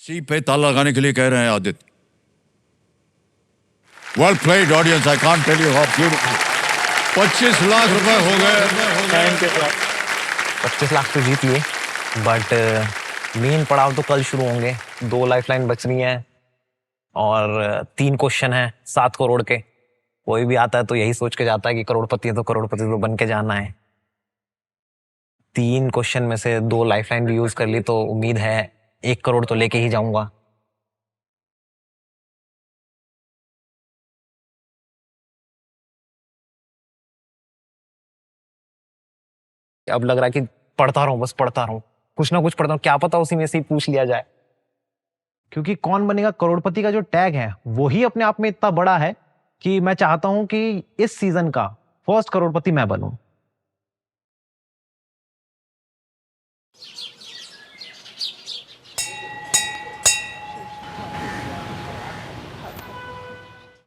सी पे ताला लगाने के लिए कह रहे हैं Aditya. Well played audience, I can't tell you how beautiful. 25 lakh रुपए हो गए। 25 लाख तो जीत लिए, बट मेन पड़ाव तो कल शुरू होंगे। 2 लाइफलाइन बच रही हैं और 3 क्वेश्चन हैं 7 करोड़ के। कोई भी आता है तो यही सोच के जाता है कि करोड़पति है तो करोड़पति तो बन के जाना है। 3 क्वेश्चन में से 2 लाइफलाइन भी यूज कर ली तो उम्मीद है 1 करोड़ तो लेके ही जाऊंगा। अब लग रहा है कि पढ़ता रहूं, बस पढ़ता रहूं, कुछ ना कुछ पढ़ता हूं, क्या पता उसी में से ही पूछ लिया जाए। क्योंकि कौन बनेगा करोड़पति का जो टैग है वो ही अपने आप में इतना बड़ा है कि मैं चाहता हूं कि इस सीजन का फर्स्ट करोड़पति मैं बनूं।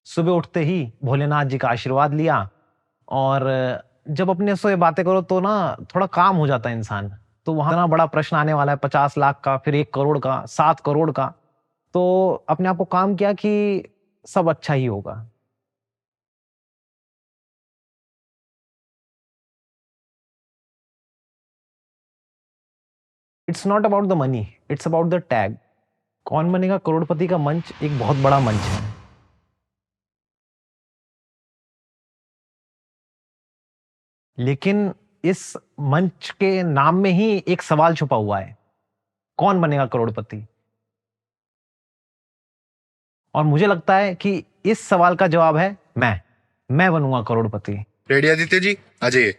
सुबह उठते ही भोलेनाथ जी का आशीर्वाद लिया, और जब अपने से बातें करो तो ना थोड़ा काम हो जाता है इंसान। तो वहां ना बड़ा प्रश्न आने वाला है 50 लाख का, फिर 1 करोड़ का, 7 करोड़ का। तो अपने आप को काम किया कि सब अच्छा ही होगा। It's not about the money, it's about the tag. कौन बनेगा करोड़पति का मंच एक बहुत बड़ा मंच है, लेकिन इस मंच के नाम में ही एक सवाल छुपा हुआ है, कौन बनेगा करोड़पति। और मुझे लगता है कि इस सवाल का जवाब है मैं बनूंगा करोड़पति। रेडी आदित्य जी, आ जाइए।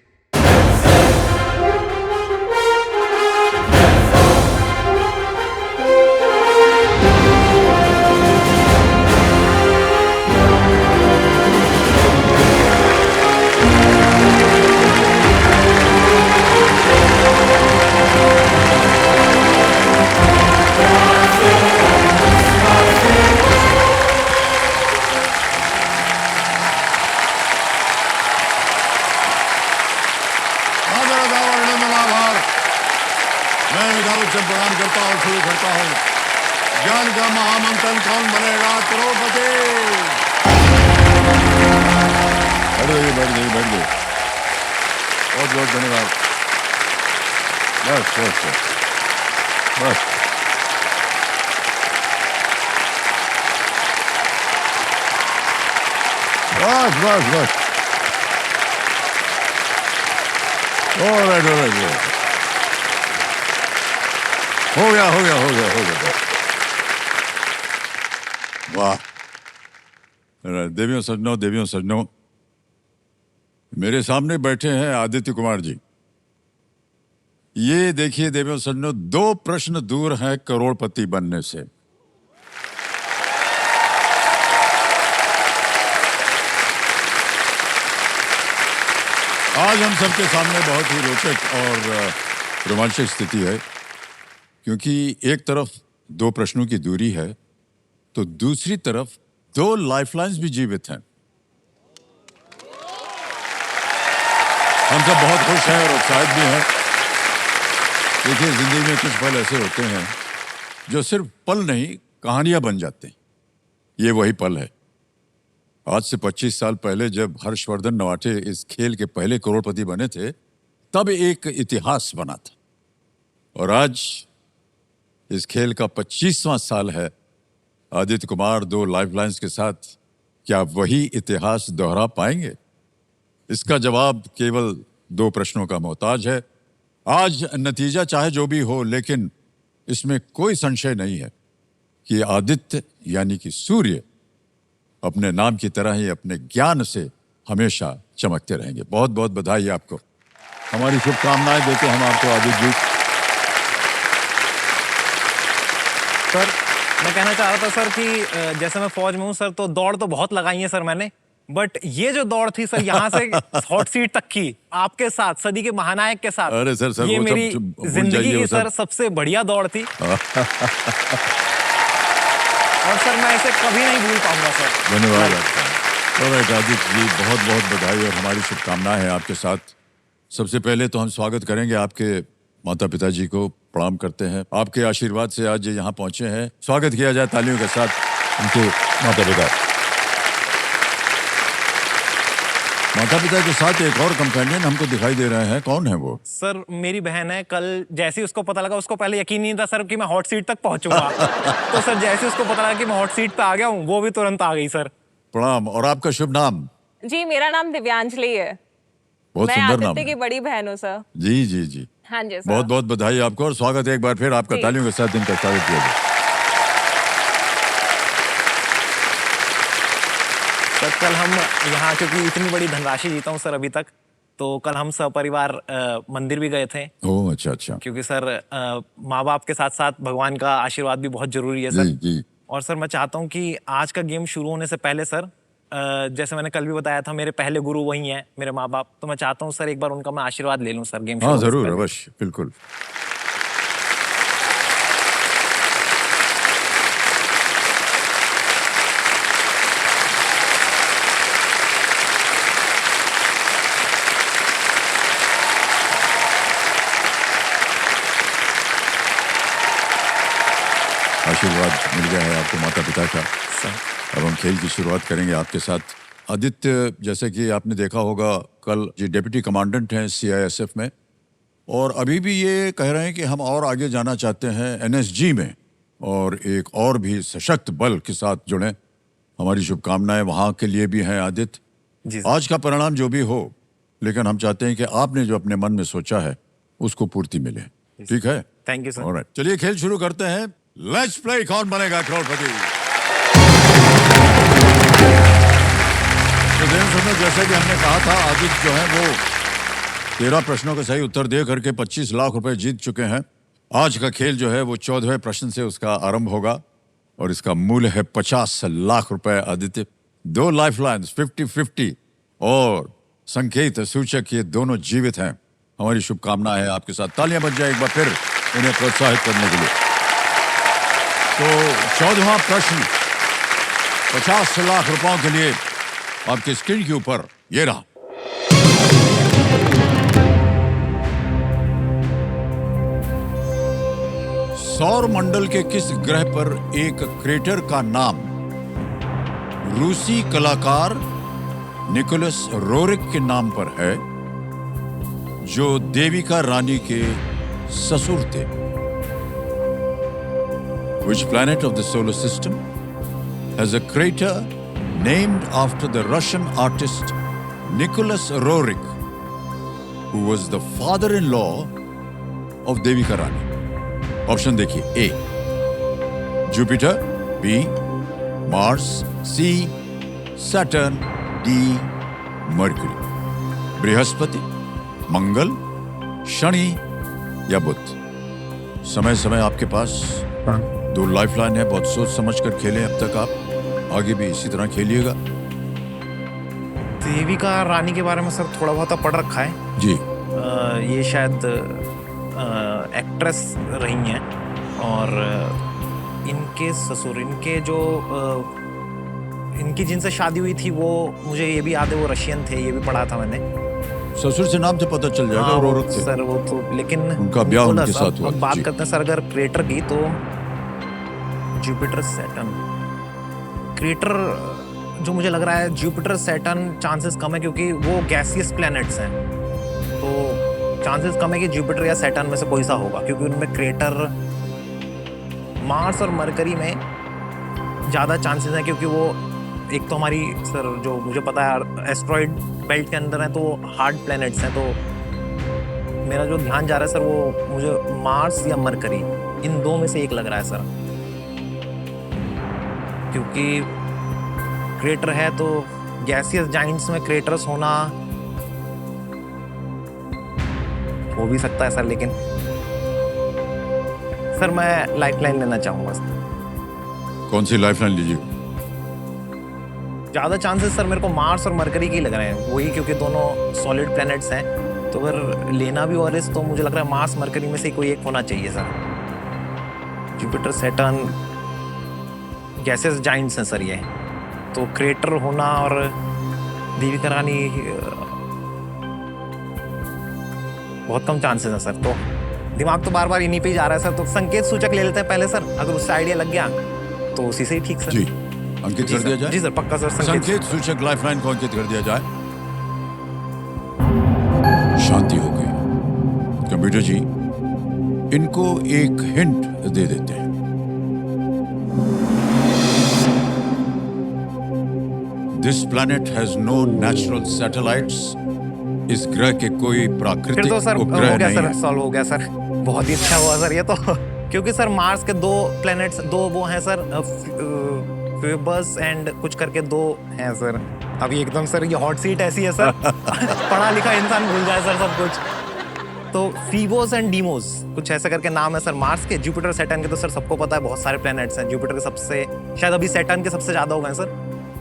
प्रणाम करता हूँ, शुरू करता हूँ। ज्ञान का महामंथन, कौन बनेगा करोड़पति। बैठ गई। बहुत बहुत धन्यवाद। बस बस बस बस बस बस। ऑलराइट। हो गया। वाह। देवियों सज्जनों, मेरे सामने बैठे हैं आदित्य कुमार जी। ये देखिए देवियों सज्जनों, 2 प्रश्न दूर हैं करोड़पति बनने से। आज हम सबके सामने बहुत ही रोचक और रोमांचक स्थिति है, क्योंकि एक तरफ 2 प्रश्नों की दूरी है तो दूसरी तरफ 2 लाइफलाइंस भी जीवित हैं। हम सब बहुत खुश हैं और उत्साहित भी हैं। देखिए, जिंदगी में कुछ पल ऐसे होते हैं जो सिर्फ पल नहीं, कहानियां बन जाते हैं। ये वही पल है। आज से 25 साल पहले जब हर्षवर्धन नवाटे इस खेल के पहले करोड़पति बने थे, तब एक इतिहास बना था। और आज इस खेल का 25वां साल है। आदित्य कुमार 2 लाइफलाइंस के साथ क्या वही इतिहास दोहरा पाएंगे? इसका जवाब केवल 2 प्रश्नों का मोहताज है। आज नतीजा चाहे जो भी हो, लेकिन इसमें कोई संशय नहीं है कि आदित्य यानी कि सूर्य अपने नाम की तरह ही अपने ज्ञान से हमेशा चमकते रहेंगे। बहुत बहुत बधाई आपको। हमारी शुभकामनाएं देते हम आपको आदित्य जी। सर, मैं कहना चाह रहा था सर कि जैसे मैं फौज में हूँ सर, तो दौड़ तो बहुत लगाई है सर मैंने, बट ये जो दौड़ थी सर यहाँ से हॉट सीट तक की, आपके साथ, सदी के महानायक के साथ, अरे सर, ये मेरी जिंदगी की सर सबसे बढ़िया दौड़ थी। और सर मैं इसे कभी नहीं भूल पाऊंगा सर। धन्यवाद आपका। आदित्य जी, बहुत बहुत बधाई और हमारी शुभकामनाएं हैं आपके साथ। सबसे पहले तो हम स्वागत करेंगे आपके माता पिताजी को प्रणाम करते हैं। आपके आशीर्वाद से आज ये यहाँ पहुंचे हैं। स्वागत किया जाए तालियों के साथ उनके माता पिता। माता पिता के साथ एक और कंपेनियन हमको दिखाई दे रहे हैं, कौन है वो? सर मेरी बहन है। कल जैसे ही उसको पता लगा, उसको पहले यकीन नहीं था सर कि मैं हॉट सीट तक पहुंचूंगा। तो सर जैसे उसको पता लगा कि मैं हॉट सीट पे आ गया हूँ, वो भी तुरंत आ गई सर। प्रणाम। और आपका शुभ नाम? जी मेरा नाम दिव्यांजलि है। बहुत मैं सुंदर नाम आदित्य है। की बड़ी बहन हूँ सर। जी जी जी, हाँ जी सर। बहुत बहुत बधाई आपको और स्वागत है एक बार फिर आपका। जी। तालियों के साथ इनका स्वागत किया जाए। सर कल हम यहाँ, क्योंकि इतनी बड़ी धनराशि जीता हूँ सर अभी तक, तो कल हम सपरिवार मंदिर भी गए थे। ओह अच्छा अच्छा। क्योंकि सर माँ बाप के साथ साथ भगवान का आशीर्वाद भी बहुत जरूरी है सर। जी जी। और सर मैं चाहता हूँ कि आज का गेम शुरू होने से पहले सर, जैसे मैंने कल भी बताया था, मेरे पहले गुरु वही हैं, मेरे माँ बाप। तो मैं चाहता हूँ सर एक बार उनका मैं आशीर्वाद ले लूँ सर गेम शुरू हाँ होने से जरूर, पहले। अवश्य, बिल्कुल। आशीर्वाद मिल गया है आपको माता पिता का। अब हम खेल की शुरुआत करेंगे आपके साथ। आदित्य, जैसे कि आपने देखा होगा, कल जी डिप्टी कमांडेंट हैं CISF में, और अभी भी ये कह रहे हैं कि हम और आगे जाना चाहते हैं NSG में, और एक और भी सशक्त बल के साथ जुड़ें। हमारी शुभकामनाएं वहाँ के लिए भी हैं आदित्य। जी सर। आज का परिणाम जो भी हो, लेकिन हम चाहते हैं कि आपने जो अपने मन में सोचा है उसको पूर्ति मिले। ठीक है? Thank you sir. ऑलराइट, चलिए खेल शुरू करते हैं। लेट्स प्ले कौन बनेगा करोड़पति। तो में जैसे कि हमने कहा था, आदित्य जो है वो 13 प्रश्नों के सही उत्तर दे करके 25 लाख रुपए जीत चुके हैं। आज का खेल जो है वो 14वें प्रश्न से उसका आरंभ होगा और इसका मूल्य है 50 लाख रुपए। आदित्य, 2 लाइफलाइंस 50-50 और संकेत सूचक, ये दोनों जीवित हैं। हमारी शुभकामना है आपके साथ। तालियां बज जाए एक बार फिर उन्हें प्रोत्साहित करने के लिए। तो 14वां प्रश्न 50 लाख रुपयों के लिए आपके स्क्रीन के ऊपर ये रहा। सौर मंडल के किस ग्रह पर एक क्रेटर का नाम रूसी कलाकार निकोलस रोरिक के नाम पर है, जो देविका रानी के ससुर थे? Which planet of the solar system has a crater named after the Russian artist Nicholas Roerich, who was the father-in-law of Devika Rani? Option देखिए। A Jupiter, B Mars, C Saturn, D Mercury. Brihaspati, Mangal, Shani या बुध? समय समय आपके पास 2 lifeline है, बहुत सोच समझ कर खेलें अब तक आप, आगे भी इसी तरह खेलिएगा। देविका रानी के बारे में सर थोड़ा बहुत पढ़ रखा है जी। ये शायद एक्ट्रेस रही हैं, और इनके ससुर, इनके जो इनकी जिनसे शादी हुई थी, वो मुझे ये भी याद है वो रशियन थे, ये भी पढ़ा था मैंने। ससुर से नाम से पता चल जाएगा। हाँ, रोरक थे सर वो तो, लेकिन उनका ब्याह उनके निकोलस, साथ हुआ। अब बात जी। करते हैं सर अगर क्रेटर की, तो जुपिटर सैटर्न क्रेटर, जो मुझे लग रहा है जुपिटर सैटर्न चांसेस कम है, क्योंकि वो गैसियस प्लैनेट्स हैं, तो चांसेस कम है कि जुपिटर या सैटर्न में से कोई सा होगा, क्योंकि उनमें क्रेटर, मार्स और मरकरी में ज़्यादा चांसेस हैं, क्योंकि वो एक तो हमारी सर जो मुझे पता है एस्ट्रॉइड बेल्ट के अंदर है, तो हार्ड प्लैनेट्स हैं। तो मेरा जो ध्यान जा रहा है सर, वो मुझे मार्स या मरकरी, इन 2 में से एक लग रहा है सर, क्योंकि क्रेटर है तो गैसियस जाइंट्स में क्रेटर्स होना हो भी सकता है सर, लेकिन सर मैं लाइफलाइन लेना चाहूंगा सर। कौन सी लाइफलाइन लीजिए? ज्यादा चांसेस सर मेरे को मार्स और मरकरी के ही लग रहे हैं, वही, क्योंकि दोनों सॉलिड प्लैनेट्स हैं। तो अगर लेना भी और तो मुझे लग रहा है मार्स मरकरी में से कोई एक होना चाहिए sir. Jupiter Saturn gases Giants हैं सर ये, तो क्रेटर होना और देविका रानी बहुत कम चांसेस हैं सर। तो दिमाग तो बार बार इन्हीं पे ही जा रहा है सर, तो संकेत सूचक ले लेते हैं पहले सर, अगर उससे आइडिया लग गया तो उसी से ही ठीक सर। जी अंकित जी कर दिया सर, जाए। जी सर पक्का सर। संकेत सूचक लाइफलाइन को अंकित कर दिया जाए। शांति हो गई। कंप्यूटर जी इनको एक हिंट दे देते हैं। This planet has no natural satellites. इस ग्रह के कोई फिर प्राकृतिक तो सर हो उपग्रह गया नहीं सर, है। सॉल्व हो गया सर, बहुत ही अच्छा हुआ सर ये तो क्योंकि सर मार्स के 2 प्लैनेट्स, 2 वो हैं सर, फेबस एंड कुछ करके 2 हैं सर। अभी एकदम सर ये हॉट सीट ऐसी है सर पढ़ा लिखा इंसान भूल जाए सर सब कुछ। तो फीबोस एंड डीमोस कुछ ऐसा करके नाम है सर मार्स के। जुपिटर सैटर्न के तो सर सबको पता है बहुत सारे प्लैनेट्स हैं। जुपिटर के सबसे, शायद अभी सैटर्न के सबसे ज्यादा हो गए सर,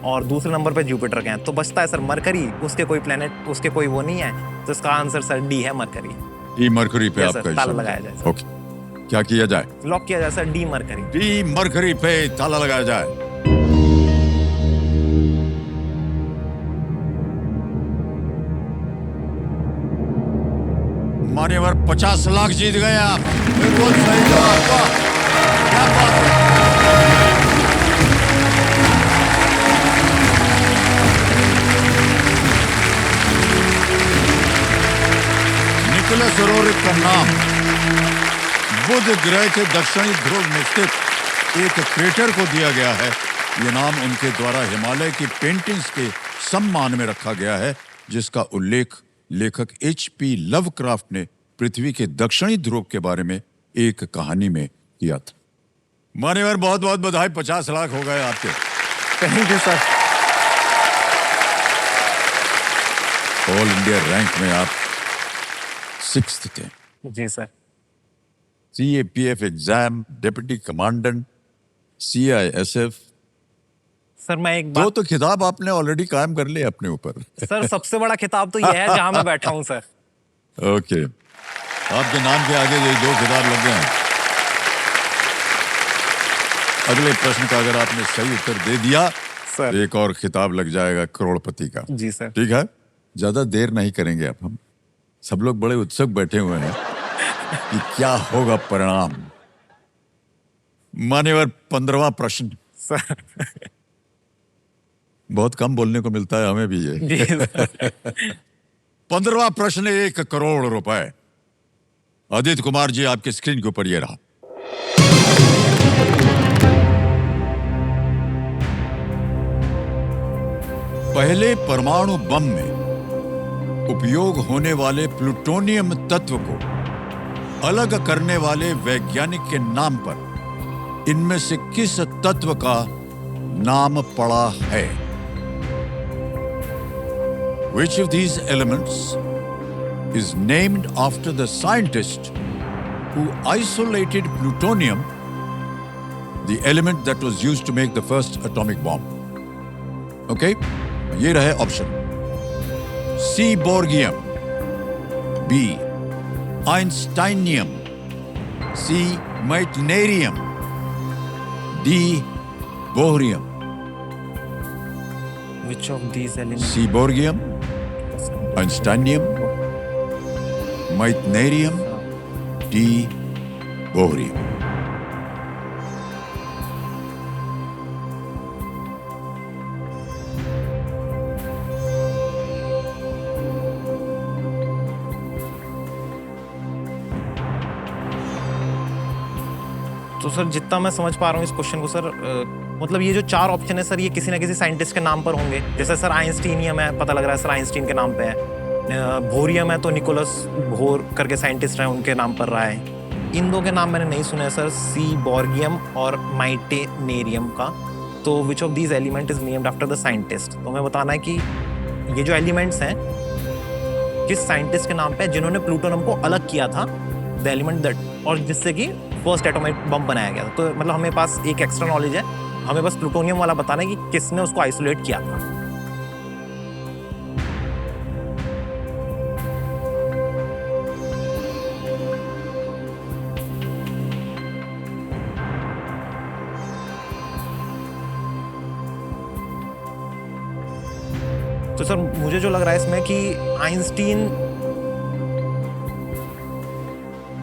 और दूसरे नंबर पे जुपिटर के हैं। तो बचता है सर मरकरी, उसके कोई प्लैनेट, उसके कोई वो नहीं है, तो इसका आंसर सर डी है मरकरी। ई मरकरी पे Yes, sir, आपका ताला हिसाब। लगाया जाए सर। ओके क्या किया जाए? लॉक किया जाए sir D mercury. D mercury पे ताला लगाया जाए। मान्यवर 50 लाख जीत गए आप। बिल्कुल सही जवाब। वाह, क्या बात है। निकोलस रोरिक का नाम बुध ग्रह के दक्षिणी ध्रुव में स्थित एक क्रेटर को दिया गया है। ये नाम उनके द्वारा हिमालय की पेंटिंग्स के सम्मान में रखा गया है, जिसका उल्लेख लेखक H.P. लवक्राफ्ट ने पृथ्वी के दक्षिणी ध्रुव के बारे में एक कहानी में किया था। मान्यवर बहुत बहुत बधाई, 50 लाख हो गए आपके। Thank you sir. All India rank में आप 6th थे। जी sir. CAPF exam, deputy commandant, CISF। Sir मैं एक दो बात, तो खिताब आपने ऑलरेडी कायम कर लिए अपने ऊपर। सर सबसे बड़ा खिताब तो यह है जहां मैं बैठा हूं सर। ओके आपके नाम के आगे ये 2 खिताब लग गए हैं। अगले प्रश्न का अगर आपने सही उत्तर दे दिया सर। एक और खिताब लग जाएगा करोड़पति का। जी सर। ठीक है, ज्यादा देर नहीं करेंगे अब हम। सब लोग बड़े उत्सुक बैठे हुए हैं कि क्या होगा परिणाम। मान्यवर 15वां प्रश्न। सर बहुत कम बोलने को मिलता है हमें भी ये। जी सर। 15वां प्रश्न 1 करोड़ रुपए। आदित्य कुमार जी आपके स्क्रीन के ऊपर ये रहा। पहले परमाणु बम में उपयोग होने वाले प्लूटोनियम तत्व को अलग करने वाले वैज्ञानिक के नाम पर इनमें से किस तत्व का नाम पड़ा है? Which of these elements is named after the scientist who isolated plutonium, the element that was used to make the first atomic bomb? Okay? ये रहे option. C. Borgium, B. Einsteinium, C. Meitnerium, D. Bohrium. Which of these elements? C. Borgium, Einsteinium, Meitnerium, D. Bohrium. तो sir जितना मैं समझ पा रहा हूँ इस क्वेश्चन को सर, मतलब ये जो 4 ऑप्शन है सर, ये किसी ना किसी साइंटिस्ट के नाम पर होंगे। जैसे सर आइंस्टीनियम है, पता लग रहा है सर आइंस्टीन के नाम पे है। भोरियम है तो निकोलस भोर करके साइंटिस्ट हैं, उनके नाम पर रहा है। इन 2 के नाम मैंने नहीं सुने सर, सी बॉर्गियम और माइटेनेरियम का। तो विच of these element is named after the scientist. तो हमें बताना है कि ये जो एलिमेंट्स हैं किस साइंटिस्ट के नाम पे है जिन्होंने प्लूटोनियम को अलग किया था, द एलिमेंट दैट, और जिससे कि फर्स्ट एटॉमिक बम बनाया गया था। तो मतलब हमें पास एक एक्स्ट्रा नॉलेज है, हमें बस प्लूटोनियम वाला बताना है कि किसने उसको आइसोलेट किया था। तो सर मुझे जो लग रहा है इसमें कि आइंस्टीन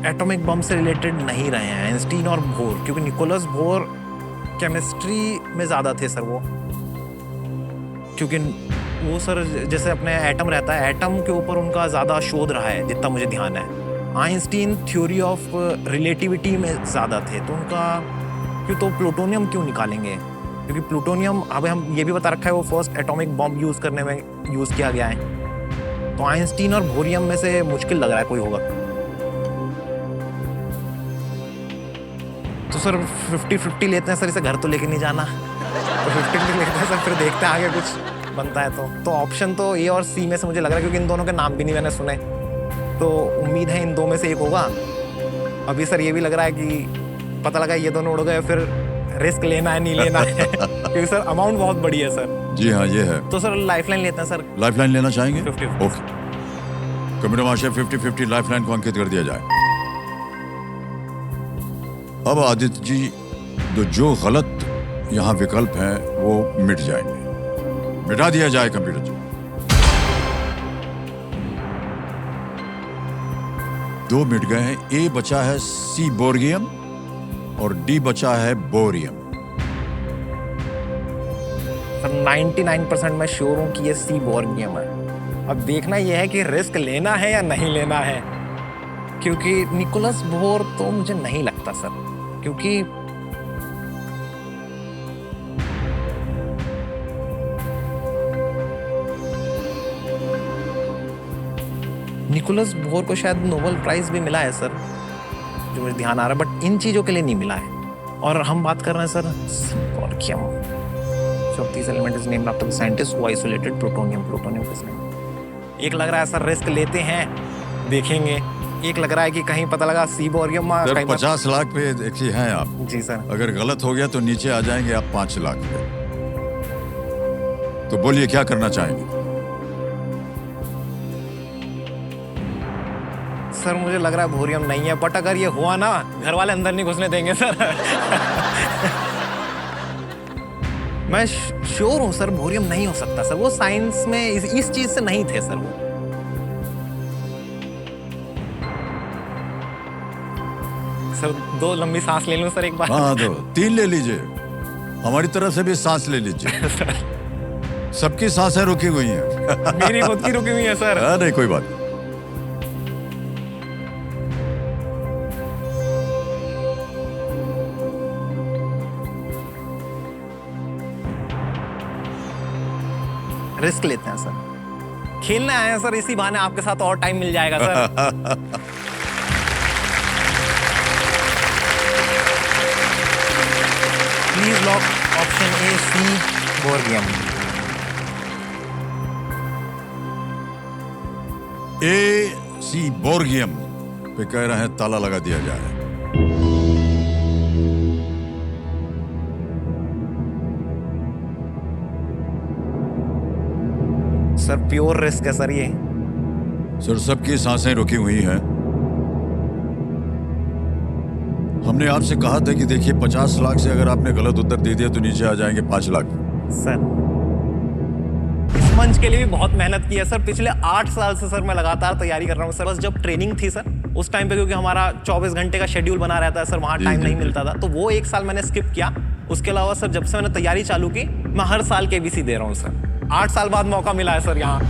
एटॉमिक बम से रिलेटेड नहीं रहे हैं आइंस्टीन और बोर, क्योंकि निकोलस बोर केमिस्ट्री में ज़्यादा थे सर वो, क्योंकि वो सर जैसे अपने एटम रहता है, एटम के ऊपर उनका ज़्यादा शोध रहा है जितना मुझे ध्यान है। आइंस्टीन थ्योरी ऑफ रिलेटिविटी में ज़्यादा थे, तो उनका क्यों तो प्लूटोनियम क्यों निकालेंगे, क्योंकि प्लूटोनियम अब हम ये भी बता रखा है वो फर्स्ट एटॉमिक बम यूज़ करने में यूज़ किया गया है। तो आइंस्टीन और बोरियम में से मुश्किल लग रहा है कोई होगा। तो सर 50-50 लेते हैं सर, इसे घर तो लेके नहीं जाना, तो 50-50 लेते हैं सर, फिर देखते हैं आगे कुछ बनता है तो ऑप्शन तो ए और सी में से मुझे लग रहा है, क्योंकि इन दोनों के नाम भी नहीं मैंने सुने, तो उम्मीद है इन दो में से एक होगा। अभी सर ये भी लग रहा है कि पता लगा ये दोनों उड़ गए, फिर रिस्क लेना है नहीं लेना है क्योंकि सर अमाउंट बहुत बड़ी है सर। जी हाँ, ये है। तो सर लाइफलाइन लेते हैं सर। लाइफलाइन लेना चाहेंगे? 50-50। ओके, कंप्यूटर मास्टर 50-50 लाइफलाइन को अंकित कर दिया जाए। अब आदित्य जी, जो गलत यहाँ विकल्प हैं वो मिट जाएंगे, मिटा दिया जाए कंप्यूटर जी। 2 मिट गए हैं, ए बचा है सी बोरियम और डी बचा है बोरियम। सर 99% मैं श्योर हूँ कि ये सी बोरियम है। अब देखना ये है कि रिस्क लेना है या नहीं लेना है, क्योंकि निकोलस बोर तो मुझे नहीं लगता सर, क्योंकि निकोलस बोर को शायद नोबेल प्राइज भी मिला है सर, जो मुझे ध्यान आ रहा है, बट इन चीजों के लिए नहीं मिला है। और हम बात कर रहे हैं sir बोरकियम, so this element is named after the scientist who isolated plutonium किस name? एक लग रहा है सर रिस्क लेते हैं, देखेंगे। एक लग रहा है कि कहीं पता लगा सी बोरियम सर 50 लाख पे देखिए हैं आप। जी सर। अगर गलत हो गया तो नीचे आ जाएंगे आप 5 लाख पे। तो बोलिए क्या करना चाहेंगे? सर मुझे लग रहा है बोरियम नहीं है, बट अगर ये हुआ ना, घर वाले अंदर नहीं घुसने देंगे सर मैं श्योर हूँ सर बोरियम नहीं हो सकता सर, वो साइंस में इस चीज से नहीं थे सर वो। सर 2 लंबी सांस ले लूं सर एक बार? हाँ, 2 3 ले लीजिए, हमारी तरफ से भी सांस ले लीजिए सबकी सांसें रुकी हुई हैं मेरी खुद की रुकी हुई है सर। नहीं कोई बात नहीं। रिस्क लेते हैं सर, खेलने आए हैं सर, इसी बहाने आपके साथ और टाइम मिल जाएगा sir please lock option A seaborgium. A seaborgium पे कह रहे हैं ताला लगा दिया जाए। सर प्योर रिस्क है सर ये। सर सबकी सांसें रुकी हुई हैं। हमने आपसे कहा था कि देखिए 50 लाख से अगर आपने गलत उत्तर दे दिया तो नीचे आ जाएंगे 5 लाख। सर इस मंच के लिए भी बहुत मेहनत की है सर, पिछले 8 साल से सर मैं लगातार तैयारी कर रहा हूँ सर। बस जब ट्रेनिंग थी सर उस टाइम पे, क्योंकि हमारा 24 घंटे का शेड्यूल बना रहता है सर, वहाँ टाइम नहीं मिलता था, तो वो 1 साल मैंने स्किप किया। उसके अलावा सर जब से मैंने तैयारी चालू की, मैं हर साल KBC दे रहा हूँ सर। 8 साल बाद मौका मिला है सर यहाँ।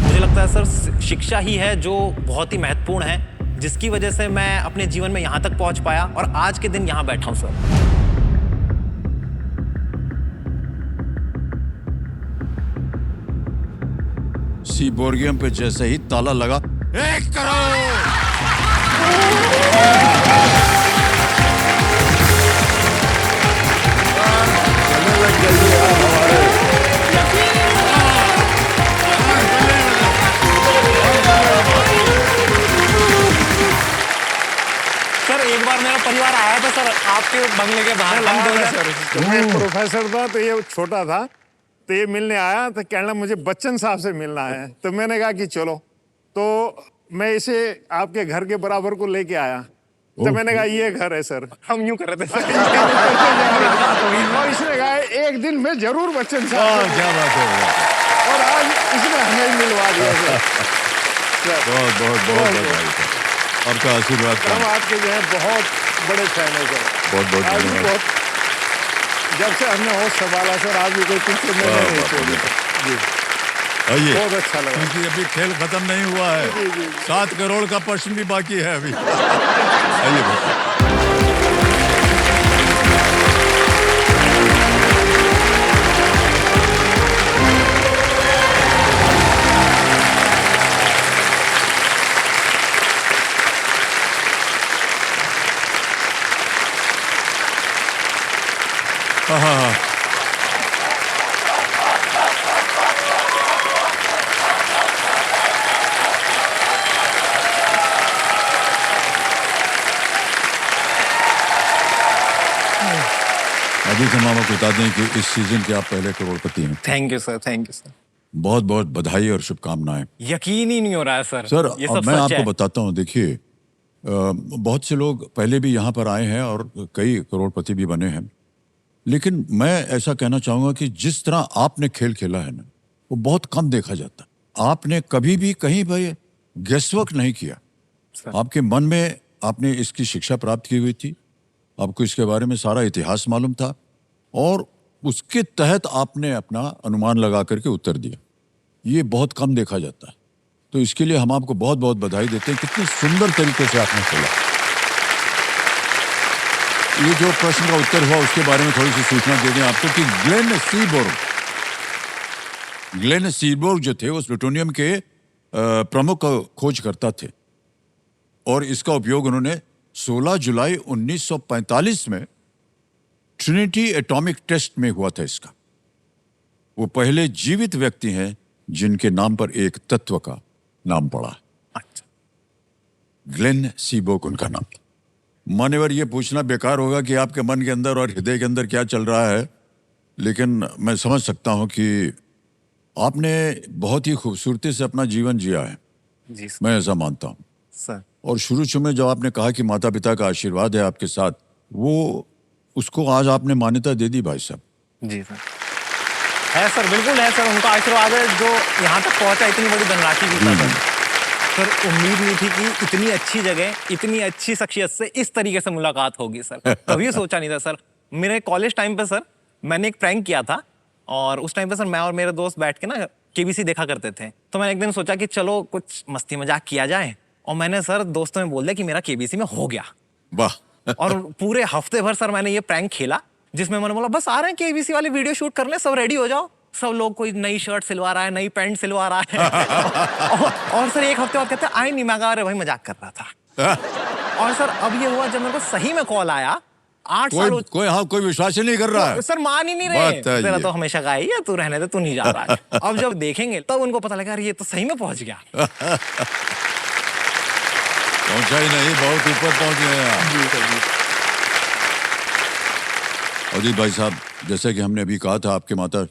मुझे लगता है सर शिक्षा ही है जो बहुत ही महत्वपूर्ण है, जिसकी वजह से मैं अपने जीवन में यहाँ तक पहुँच पाया और आज के दिन यहाँ बैठा हूँ सर। सी बोरियम पे जैसे ही ताला लगा, 1 करोड़। सर एक बार मेरा परिवार आया था सर आपके बंगले के बाहर, हम दोनों सर। मैं प्रोफेसर था तो ये छोटा था, तो ये मिलने आया तो कहना मुझे बच्चन साहब से मिलना है, तो मैंने कहा कि चलो, तो मैं इसे आपके घर के बराबर को लेके आया। तो मैंने कहा ये घर है सर। हम यूं कर रहे थे सर। और इसने कहा एक दिन मैं जरूर बच्चन साहब हाँ, से क्या बात है और आज इसने हमें ही मिलवा दिया सर। बहुत बहुत बहुत बधाई सर, आपका आशीर्वाद हम था। आपके जो है बहुत बड़े फैन है सर। बहुत बहुत आज भी धन्यवाद। बहुत जब से हमने होश संभाला सर आज भी कोई पीछे में वाह, नहीं वाह, छोड़ी जी आइए, बहुत अच्छा लगा। क्योंकि अभी खेल खत्म नहीं हुआ है, 7 करोड़ का प्रश्न भी बाकी है अभी। आइए बेटा। हाँ, अभी हम आपको बता दें कि इस सीजन के आप पहले करोड़पति हैं। Thank you sir, thank you sir. बहुत बहुत बधाई और शुभकामनाएं। यकीन ही नहीं हो रहा है सर। सर ये अब सब मैं सच आपको है। बताता हूँ, देखिए बहुत से लोग पहले भी यहाँ पर आए हैं और कई करोड़पति भी बने हैं, लेकिन मैं ऐसा कहना चाहूँगा कि जिस तरह आपने खेल खेला है ना, वो बहुत कम देखा जाता। आपने कभी भी कहीं भी गेसवर्क नहीं किया। आपके मन में आपने इसकी शिक्षा प्राप्त की हुई थी, आपको इसके बारे में सारा इतिहास मालूम था और उसके तहत आपने अपना अनुमान लगा करके उत्तर दिया। ये बहुत कम देखा जाता है, तो इसके लिए हम आपको बहुत बहुत बधाई देते हैं। कितनी सुंदर तरीके से आपने खेला। ये जो प्रश्न का उत्तर हुआ उसके बारे में थोड़ी सी सूचना दे दें आपको कि ग्लेन सीबोर्ग जो थे उस प्लूटोनियम के प्रमुख खोजकर्ता थे और इसका उपयोग उन्होंने 16 जुलाई 1945 में ट्रिनिटी एटॉमिक टेस्ट में हुआ था। इसका वो पहले जीवित व्यक्ति हैं जिनके नाम पर एक तत्व का नाम पड़ा। अच्छा। ग्लेन सीबोर्ग उनका नाम था। मान्यवर, ये पूछना बेकार होगा कि आपके मन के अंदर और हृदय के अंदर क्या चल रहा है, लेकिन मैं समझ सकता हूं कि आपने बहुत ही खूबसूरती से अपना जीवन जिया है। जी सर। मैं ऐसा मानता हूं। सर और शुरू में जब आपने कहा कि माता पिता का आशीर्वाद है आपके साथ, वो उसको आज आपने मान्यता दे दी भाई साहब। जी सर, है सर, बिल्कुल है सर। उनका आशीर्वाद है जो यहाँ तक पहुँचा, इतनी बड़ी धनराशि की सर। सर उम्मीद नहीं थी कि इतनी अच्छी जगह, इतनी अच्छी शख्सियत से इस तरीके से मुलाकात होगी सर। कभी सोचा नहीं था सर। मेरे कॉलेज टाइम पे सर मैंने एक प्रैंक किया था और उस टाइम पे सर मैं और मेरे दोस्त बैठ के ना केबीसी देखा करते थे। तो मैंने एक दिन सोचा कि चलो कुछ मस्ती मजाक किया जाए और मैंने सर दोस्तों में बोल दिया कि मेरा केबीसी में हो गया। वाह। और पूरे हफ्ते भर सर मैंने ये प्रैंक खेला जिसमें मैंने बोला बस आ रहे हैं केबीसी वाले वीडियो शूट करने, सब रेडी हो जाओ। सब लोग कोई नई शर्ट सिलवा रहा है, नई पैंट सिलवा रहा है। और सर एक हफ्ते बाद कहते हैं आए नहीं, मैं कहा अरे भाई मजाक कर रहा था। और सर अब ये हुआ जब मेरे को सही में कॉल आया 8 साल कोई विश्वास ही नहीं कर रहा है। सर मान ही नहीं रहे, तेरा तो हमेशा का ही है, तू रहने दे, तू नहीं जा रहा है। अब जब देखेंगे तब उनको पता लगा ये तो सही में पहुंच गया। पहुंचा ही नहीं, बहुत ऊपर पहुंच गए हैं। अजीत भाई साहब, जैसे कि हमने अभी कहा था आपके माता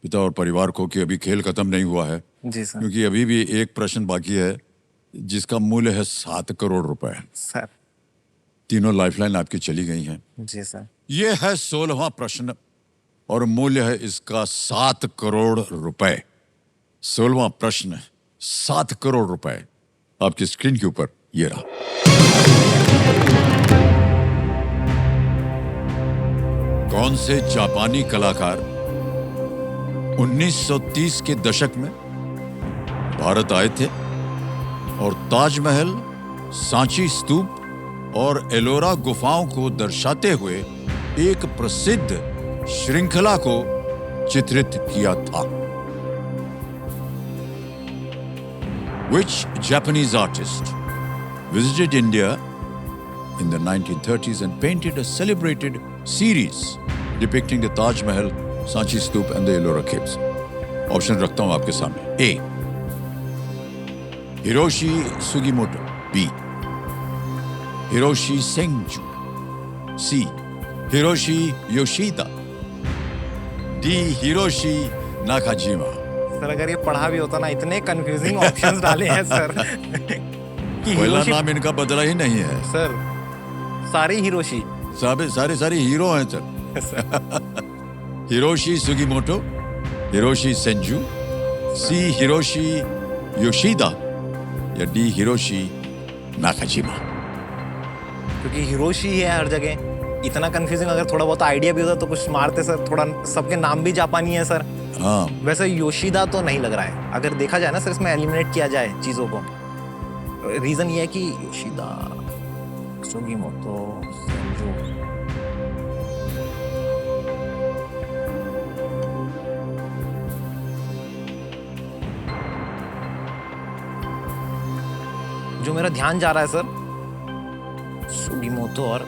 पिता और परिवार को कि अभी खेल खत्म नहीं हुआ है। जी सर। क्योंकि अभी भी एक प्रश्न बाकी है जिसका मूल्य है 7 करोड़ रुपए। सर तीनों लाइफलाइन आपकी चली गई हैं। जी सर। ये है 16वां प्रश्न और मूल्य है इसका 7 करोड़ रुपए। 16वां प्रश्न 7 करोड़ रुपए आपकी स्क्रीन के ऊपर ये रहा। कौन से जापानी कलाकार 1930 के दशक में भारत आए थे और ताजमहल, सांची स्तूप और एलोरा गुफाओं को दर्शाते हुए एक प्रसिद्ध श्रृंखला को चित्रित किया था? Which Japanese artist visited India in the 1930s and painted a celebrated series depicting the Taj Mahal, Sanchi Stoop and the Ellora Caves? Option रखता हूं आपके सामने। A. Hiroshi Sugimoto. B. Hiroshi Senju. C. Hiroshi Yoshida. D. Hiroshi Nakajima. Sir अगर ये पढ़ा भी होता ना, इतने कंफ्यूजिंग ऑप्शंस डाले हैं सर कि पहला नाम इनका बदला ही नहीं है। सर सारे हिरोशी सारे हीरो हैं सर। हिरोशी सुगीमोटो, हिरोशी सेंजू, सी हिरोशी योशिदा या डी हिरोशी नाकाजिमा। क्योंकि हिरोशी ही है हर जगह, इतना कंफ्यूजिंग। अगर थोड़ा बहुत आइडिया भी होता तो कुछ मारते सर, थोड़ा सबके नाम भी जापानी है सर। हाँ, वैसे योशिदा तो नहीं लग रहा है, अगर देखा जाए ना सर, इसमें एलिमिनेट किया जाए चीजों को। रीजन ये है कि योशिदा, सुगीमोटो, सेंजू, जो मेरा ध्यान जा रहा है सर, सुगीमोटो और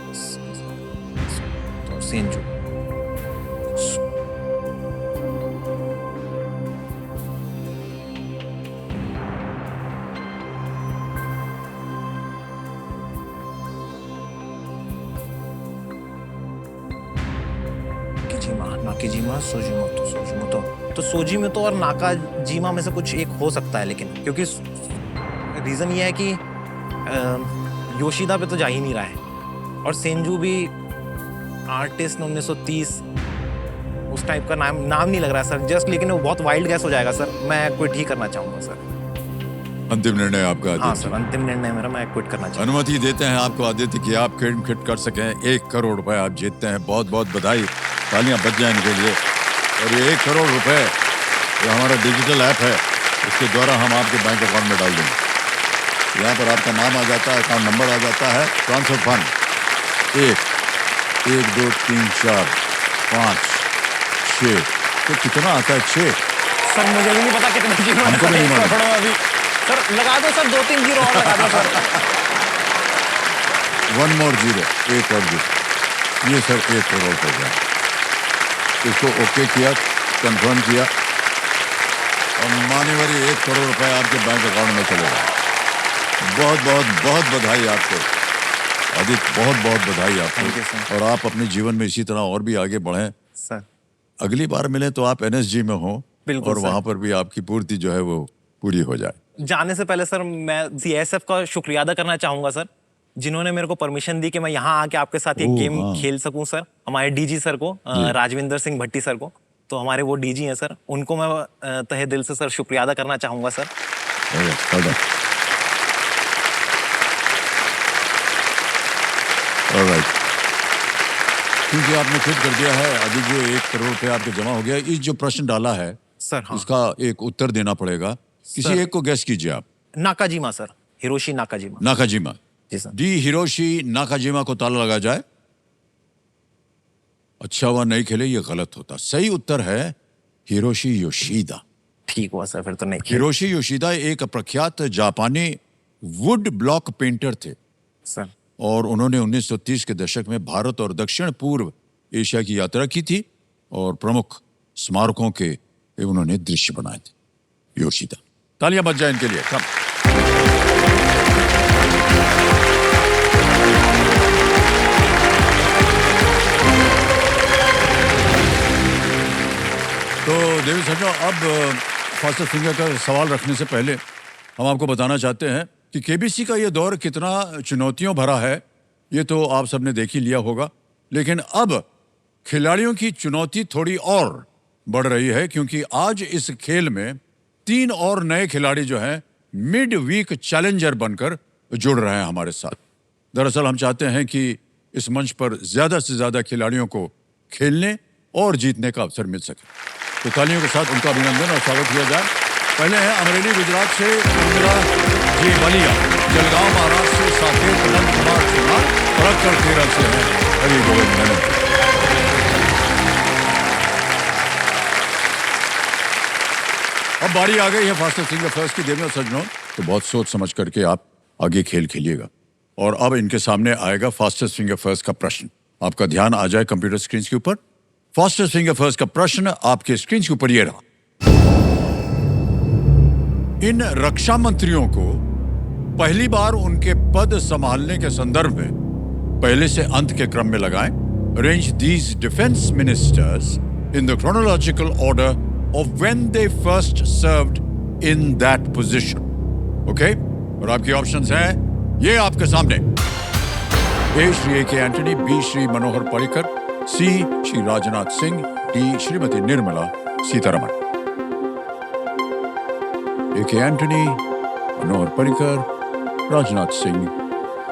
सेंजू। नाकाजिमा, सोजिमोटो। तो सोजिमोटो और नाकाजिमा में से कुछ एक हो सकता है, लेकिन क्योंकि रीजन ये है कि योशिदा पे तो जा ही नहीं रहा है, और सेंजू भी आर्टिस्ट 1930 उस टाइप का नाम नहीं लग रहा है सर जस्ट, लेकिन वो बहुत वाइल्ड गैस हो जाएगा सर। मैं क्विट ही करना चाहूंगा सर। अंतिम निर्णय आपका हाँ आदित्य। सर, अंतिम निर्णय मेरा, मैं क्विट करना चाहूंगा। अनुमति देते हैं आपको आदित्य कि आप खिट कर सकें। 1 करोड़ रुपए आप जीतते हैं। बहुत बहुत बधाई, तालियां बज जाए इनके लिए। और ये 1 करोड़ रुपए जो हमारा डिजिटल ऐप है, इसके द्वारा हम आपके बैंक अकाउंट में डाल देंगे। यहाँ पर आपका नाम आ जाता है, अकाउंट नंबर आ जाता है, ट्रांसफर फंड 1 2 3 4 5 6। तो कितना आता है? 6। सर मुझे भी नहीं पता कितने जीरो हमको भी नहीं मालूम। अभी सर लगा दो सर, 2-3 जीरो और लगा दो सर। 1 more zero, 1 और 0। ये सर 1 करोड़ हो गया। इसको ओके किया, कंफर्म किया, और मान्यवरी 1 करोड़ रुपए आपके बैंक अकाउंट में चले गए। बहुत बहुत बहुत बधाई आपको आदित्य, बहुत बहुत बधाई Thank you, आपको। sir. और आप अपने जीवन में इसी तरह और भी आगे बढ़ें। सर अगली बार मिले तो आप NSG में हो, बिल्कुल, और sir. वहां पर भी आपकी पूर्ति जो है वो पूरी हो जाए। जाने से पहले सर मैं CISF का शुक्रिया अदा करना चाहूंगा सर, जिन्होंने मेरे को परमिशन दी कि मैं यहाँ आके आपके साथ ये गेम हाँ। खेल सकूं सर। हमारे DG सर को, राजविंदर सिंह भट्टी सर को, तो हमारे वो DG हैं सर, उनको मैं तहे दिल से सर शुक्रिया अदा करना चाहूंगा सर। ऑलराइट, क्योंकि आपने खुद कर दिया है अभी जो 1 करोड़ रुपए आपके जमा हो गया। इस जो प्रश्न डाला है सर हाँ। इसका एक उत्तर देना पड़ेगा। किसी एक को गैस कीजिए आप। Nakajima sir, Hiroshi Nakajima. Nakajima. जी सर। डी हिरोशी नाकाजिमा को ताला लगा जाए। अच्छा हुआ नहीं खेले, ये गलत होता। सही उत्तर है हिरोशी योशिदा। ठीक हुआ सर, फिर तो नहीं। हिरोशी योशिदा एक प्रख्यात जापानी वुड ब्लॉक पेंटर थे, सर और उन्होंने 1930 के दशक में भारत और दक्षिण पूर्व एशिया की यात्रा की थी, और प्रमुख स्मारकों के उन्होंने दृश्य बनाए थे। योशिदा, तालियां बज जाए इनके लिए। कम। तो देवी सज्जनों, अब फास्टर फिंगर का सवाल रखने से पहले हम आपको बताना चाहते हैं कि केबीसी का ये दौर कितना चुनौतियों भरा है, ये तो आप सबने देख ही लिया होगा। लेकिन अब खिलाड़ियों की चुनौती थोड़ी और बढ़ रही है, क्योंकि आज इस खेल में 3 और नए खिलाड़ी जो हैं मिड वीक चैलेंजर बनकर जुड़ रहे हैं हमारे साथ। दरअसल हम चाहते हैं कि इस मंच पर ज्यादा से ज्यादा खिलाड़ियों को खेलने और जीतने का अवसर मिल सके। तो तालियों के साथ उनका अभिनंदन और स्वागत किया जाए। पहले है अमरेली गुजरात से इंदिरा जी बलिया, जलगांव महाराष्ट्र से साकेत नंद कुमार चौहान, फरक्कड़ केरल से है हरि गोविंद मेनन। अब बारी आ गई है फास्टर फिंगर फर्स्ट की। देवी और सज्जनों, तो बहुत सोच समझ करके आप आगे खेल खेलिएगा। और अब इनके सामने आएगा फास्टेस्ट फिंगर फर्स्ट का प्रश्न। आपका ध्यान आ जाए कंप्यूटर स्क्रीन के ऊपर। फास्टेस्ट फिंगर फर्स्ट का प्रश्न आपके स्क्रीन के ऊपर ये रहा। इन रक्षा मंत्रियों को पहली बार उनके पद संभालने के संदर्भ में पहले से अंत के क्रम में लगाएं। Arrange these defence ministers in the chronological order of when they first served in that position. Okay, और आपकी ऑप्शंस हैं ये आपके सामने। ए श्री ए के एंटनी, बी श्री मनोहर पर्रिकर, सी श्री राजनाथ सिंह, डी श्रीमती निर्मला सीतारमण। ए के एंटनी, मनोहर पर्रिकर, राजनाथ सिंह,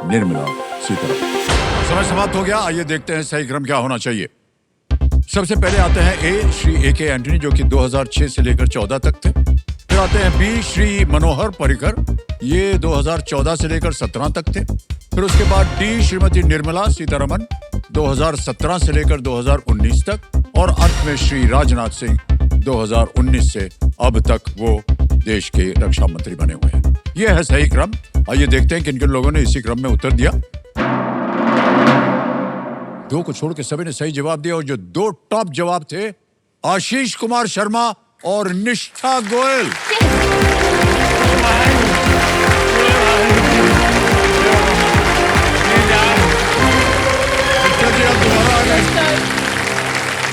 निर्मला सीतारमण। समय समाप्त हो गया। आइए देखते हैं सही क्रम क्या होना चाहिए। सबसे पहले आते हैं ए श्री ए के एंटनी जो कि 2006 से लेकर 14 तक थे। फिर आते हैं बी श्री मनोहर पर्रिकर, ये 2014 से लेकर 17 तक थे। फिर उसके बाद डी श्रीमती निर्मला सीतारमण 2017 से लेकर 2019 तक, और अंत में श्री राजनाथ सिंह 2019 से अब तक वो देश के रक्षा मंत्री बने हुए हैं। ये है सही क्रम। आइए देखते हैं किन किन लोगों ने इसी क्रम में उत्तर दिया। दो को छोड़ के सभी ने सही जवाब दिया, और जो दो टॉप जवाब थे आशीष कुमार शर्मा और निष्ठा गोयल।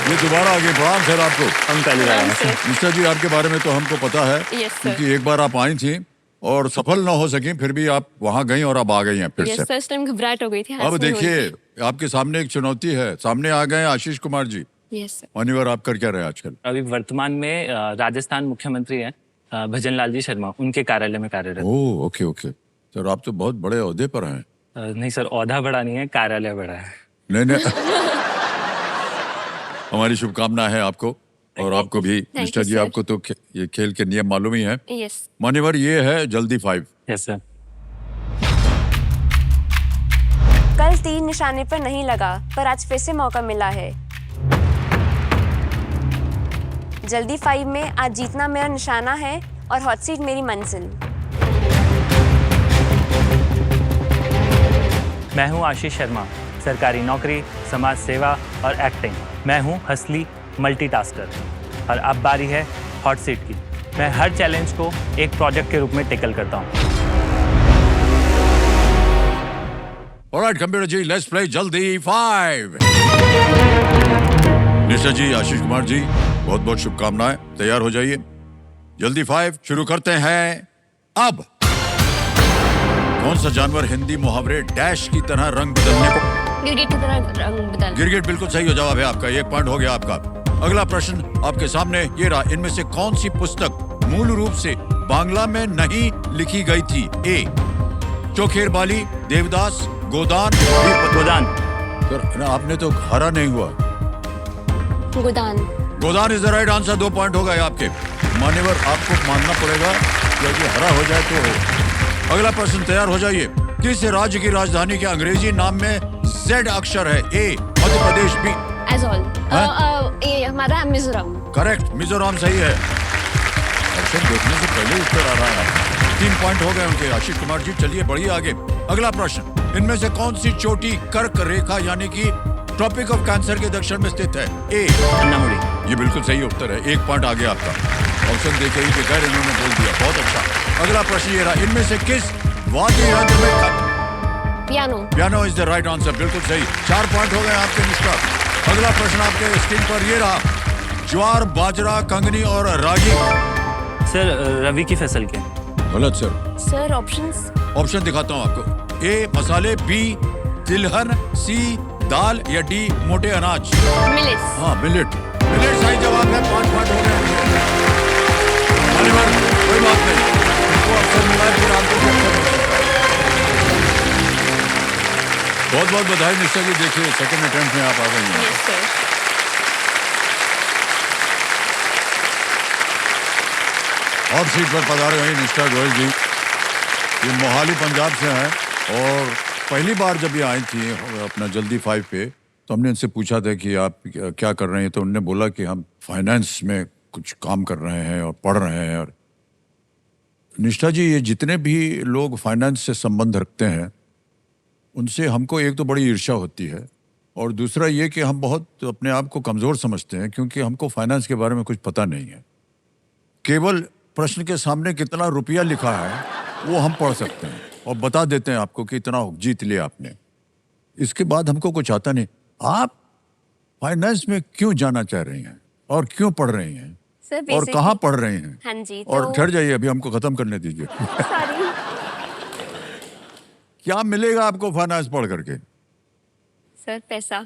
ये दोबारा आगे प्रणाम सर आपको। हम पहले बार आए हैं। निष्ठा जी, आपके बारे में तो हमको पता है Yes, sir. क्योंकि एक बार आप आई थी और सफल ना हो सकी, फिर भी आप वहां गई और अब आ गई हैं फिर यस से। सर, इस टाइम घबराहट हो गई थी। अब देखिए आपके सामने एक चुनौती है। सामने आ गए आशीष कुमार जी। Yes sir. मान्यवर, आप कर क्या रहे हैं आजकल? अभी वर्तमान में राजस्थान मुख्यमंत्री हैं भजन लाल जी शर्मा, उनके कार्यालय में कार्यरत। ओह, ओके ओके सर, आप तो बहुत बड़े ओहदे पर हैं। नहीं सर, ओहदा बड़ा नहीं है, कार्यालय बड़ा है। नहीं नहीं हमारी शुभकामनाएं हैं आपको और आपको भी। निष्ठा जी, sir. आपको तो ये खेल के नियम मालूम ही है। यस। मान्यवर, ये है जल्दी 5। Yes sir. कल तीर निशाने पर नहीं लगा, पर आज फिर से मौका मिला है। जल्दी 5 में आज जीतना मेरा निशाना है और हॉट सीट मेरी मंजिल। मैं हूं आशीष शर्मा, सरकारी नौकरी, समाज सेवा और एक्टिंग। मैं हूं हंसली मल्टीटास्कर, और अब बारी है हॉट सीट की। मैं हर चैलेंज को एक प्रोजेक्ट के रूप में टेकल करता हूं। Alright computer ji, let's play जल्दी 5। निष्ठा जी, आशीष कुमार जी, बहुत बहुत शुभकामनाएं। तैयार हो जाइए। जल्दी 5 शुरू करते हैं अब। कौन सा जानवर हिंदी मुहावरे डैश की तरह रंग बदलने को? गिरगिट की तरह रंग बदल। गिरगिट बिल्कुल सही जवाब है आपका। 1 पॉइंट हो गया आपका। अगला प्रश्न आपके सामने ये रहा। इनमें से कौन सी पुस्तक मूल रूप से बांग्ला में नहीं लिखी गई थी? ए चोखेर बाली, देवदास, गोदान, गोदान। सर आपने तो हरा नहीं हुआ। Godan. Godan is the right answer. 2 point हो गए आपके। मान्यवर, आपको मानना पड़ेगा कि यदि हरा हो जाए तो हो। अगला प्रश्न तैयार हो जाइए। किस राज्य की राजधानी के अंग्रेजी नाम में Z अक्षर है? ए मध्य प्रदेश, बी एज़ोल। हाँ? ये हमारा मिजोरम। करेक्ट, मिजोरम सही है। ऑप्शन देखने से पहले उत्तर आ रहा है। 3 पॉइंट हो गए उनके। आशीष कुमार जी, चलिए बढ़िए आगे। अगला प्रश्न। इनमें से कौन सी चोटी कर्क रेखा यानी कि ट्रॉपिक ऑफ कैंसर के दक्षिण में स्थित है? ए अन्नामुड़ी। ये बिल्कुल सही उत्तर है। 1 पॉइंट आ गया आपका। ऑप्शन देखे ही बगैर इन्होंने बोल दिया। बहुत अच्छा। अगला प्रश्न ये रहा। इनमें से किस वाद्य यंत्र में piano. Piano is the right answer. बिल्कुल सही। 4 पॉइंट हो गए आपके निष्ठा। अगला प्रश्न आपके स्क्रीन पर ये रहा। ज्वार, बाजरा, कंगनी और रागी। सर रवि की फसल के। गलत सर। Sir options. ऑप्शन दिखाता हूँ आपको। ए मसाले, बी तिलहन, सी दाल या डी मोटे अनाज। मिलेट्स। हाँ, मिलेट। मिलेट सही जवाब है। 5 पॉइंट हो गए। कोई बात नहीं, इसको अवसर मिला है, फिर आपको भी अवसर मिल सकता है। बहुत बहुत बधाई निष्ठा जी। देखिए सेकंड अटेम्प्ट में आप आ गई हैं। Yes sir. और सीट पर पधारे हुई निष्ठा गोयल जी। ये मोहाली पंजाब से हैं और पहली बार जब ये आई थी अपना जल्दी 5 पे, तो हमने इनसे पूछा था कि आप क्या कर रहे हैं। तो उन्होंने बोला कि हम फाइनेंस में कुछ काम कर रहे हैं और पढ़ रहे हैं। और निष्ठा जी, ये जितने भी लोग फाइनेंस से संबंध रखते हैं उनसे हमको एक तो बड़ी ईर्ष्या होती है, और दूसरा ये कि हम बहुत अपने आप को कमज़ोर समझते हैं क्योंकि हमको फाइनेंस के बारे में कुछ पता नहीं है। केवल प्रश्न के सामने कितना रुपया लिखा है वो हम पढ़ सकते हैं और बता देते हैं आपको कि इतना जीत लिया आपने। इसके बाद हमको कुछ आता नहीं। आप फाइनेंस में क्यों जाना चाह रही हैं और क्यों पढ़ रही हैं सर और कहाँ पढ़ रही हैं? हाँ जी। और ठहर जाइए, अभी हमको खत्म करने दीजिए। सॉरी। क्या मिलेगा आपको फाइनेंस पढ़ करके? सर पैसा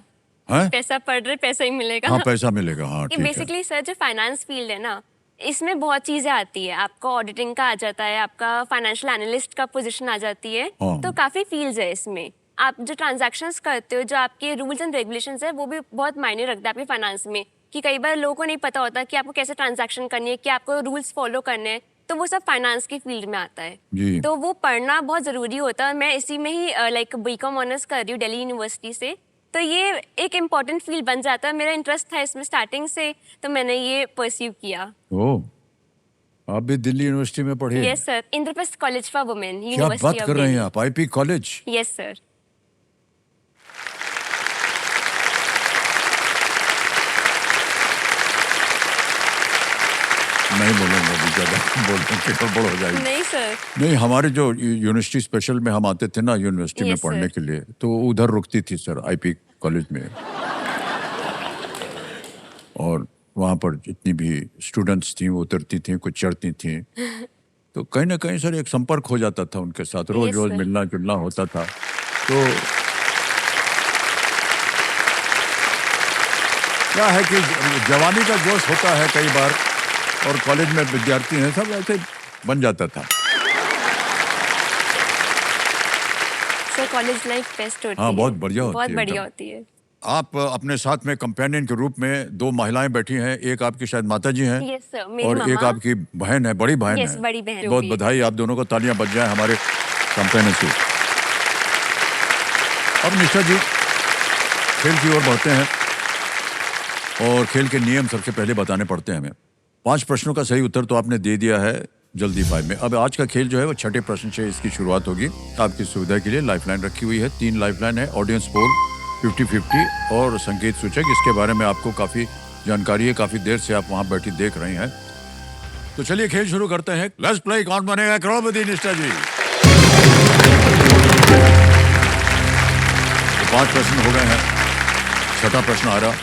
हैं? पैसा पढ़ रहे पैसा ही मिलेगा। हाँ पैसा मिलेगा, हाँ ये ठीक है। बेसिकली सर जो फाइनेंस फील्ड है ना, इसमें बहुत चीजें आती है। आपका ऑडिटिंग का आ जाता है, आपका फाइनेंशियल एनालिस्ट का पोजीशन आ जाती है, हाँ। तो काफी फील्ड्स है इसमें। आप जो ट्रांजैक्शंस करते हो, जो आपके रूल्स एंड रेगुलेशंस है, वो भी बहुत मायने रखता है आपके फाइनेंस में। कि कई बार लोगों को नहीं पता होता कि आपको कैसे ट्रांजैक्शन करनी है, कि आपको रूल्स फॉलो करने हैं, तो वो सब फाइनेंस की फील्ड में आता है। जी। तो वो पढ़ना बहुत जरूरी होता है। मैं इसी में ही लाइक बीकॉम ऑनर्स कर रही हूँ दिल्ली यूनिवर्सिटी से। तो ये एक इम्पॉर्टेंट फील्ड बन जाता है। मेरा इंटरेस्ट था इसमें स्टार्टिंग से, तो मैंने ये परस्यू किया। ओह, आप भी दिल्ली यूनिवर्सिटी में पढ़े? Yes sir, Indraprastha college for women, क्या यूनिवर्सिटी बात ऑफ कर रहे हैं दिल्ली। आप, आईपी कॉलेज? Yes sir. नहीं बोलूंगा अभी ज्यादा, बोलने की गड़बड़ हो जाएगी। नहीं सर। नहीं, हमारे जो यूनिवर्सिटी स्पेशल में हम आते थे ना यूनिवर्सिटी में Yes, पढ़ने sir. के लिए, तो उधर रुकती थी सर, आईपी कॉलेज में। और वहाँ पर जितनी भी स्टूडेंट्स थी वो उतरती थी, कुछ चढ़ती थी, तो कहीं ना कहीं सर एक संपर्क हो जाता था उनके साथ, रोज Yes, रोज sir. मिलना जुलना होता था। तो क्या है कि जवानी का जोश होता है कई बार, और कॉलेज में विद्यार्थी हैं सब ऐसे बन जाता था। सर कॉलेज लाइफ बेस्ट होती हाँ, है। बहुत बढ़िया होती बहुत है बढ़िया एकदम। होती है। आप अपने साथ में कंपेनियन के रूप में 2 महिलाएं बैठी हैं, एक आपकी शायद माता जी हैं Yes, sir, मेरी और एक मम्मा। आपकी बहन है, बड़ी बहन Yes, है। बड़ी बहन बहुत भी। बधाई आप दोनों को, तालियां बज जाएं हमारे कंपेनियन से। अब निष्ठा जी खेल की ओर बढ़ते हैं, और खेल के नियम सबसे पहले बताने पड़ते हैं हमें। 5 प्रश्नों का सही उत्तर तो आपने दे दिया है जल्दी 5 में। अब आज का खेल जो है वो 6ठे प्रश्न से इसकी शुरुआत होगी। आपकी सुविधा के लिए लाइफलाइन रखी हुई है, 3 लाइफलाइन है, ऑडियंस पोल 50-50 और संकेत सूचक। इसके बारे में आपको काफी जानकारी है, काफी देर से आप वहां बैठी देख रही हैं। तो चलिए खेल शुरू करते हैं। लेट्स प्ले कौन बनेगा करोड़पति, निष्ठा जी। तो 5 प्रश्न हो गए हैं, 6ठा प्रश्न आ रहा,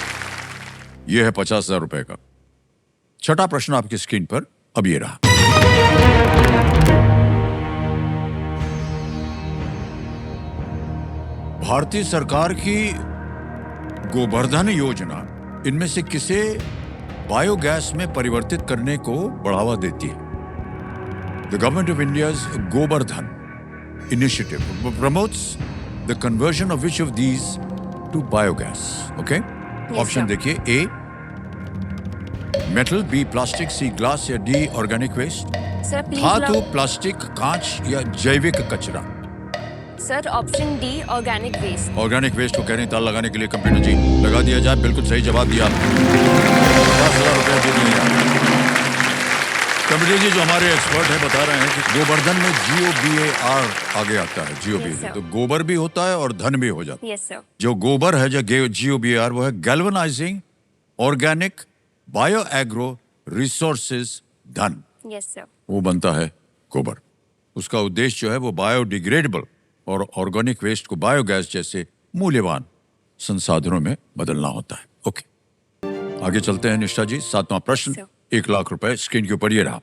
यह है 50,000 रुपए का। 6ठा प्रश्न आपकी स्क्रीन पर अब ये रहा। भारतीय सरकार की गोवर्धन योजना इनमें से किसे बायोगैस में परिवर्तित करने को बढ़ावा देती है? The government of India's Govardhan initiative promotes the conversion of which of these to biogas? Okay, option sir. देखिए, A metal, B plastic, C glass, या D organic waste? Sir please धातु, प्लास्टिक, कांच या जैविक कचरा? Sir option D organic waste. Organic waste को कह रहे हैं ताल लगाने के लिए। कंप्यूटर जी लगा दिया जाए, बिल्कुल सही जवाब दिया आपने। 50,000 रुपए दे दिए आप। कंप्यूटर जी जो हमारे एक्सपर्ट हैं बता रहे हैं कि गोवर्धन में GOBAR आगे आता है, GOBAR, Yes, sir. तो गोबर भी होता है और धन भी हो जाता है। Yes sir. जो गोबर है, जो GOBAR, वो है galvanising organic bio agro resources धन, यस सर। वो बनता है गोबर। उसका उद्देश्य जो है वो बायोडिग्रेडेबल और ऑर्गेनिक वेस्ट को बायोगैस जैसे मूल्यवान संसाधनों में बदलना होता है। ओके, आगे चलते हैं निष्ठा जी। 7वां प्रश्न, 1 लाख रुपए स्क्रीन के ऊपर ये रहा।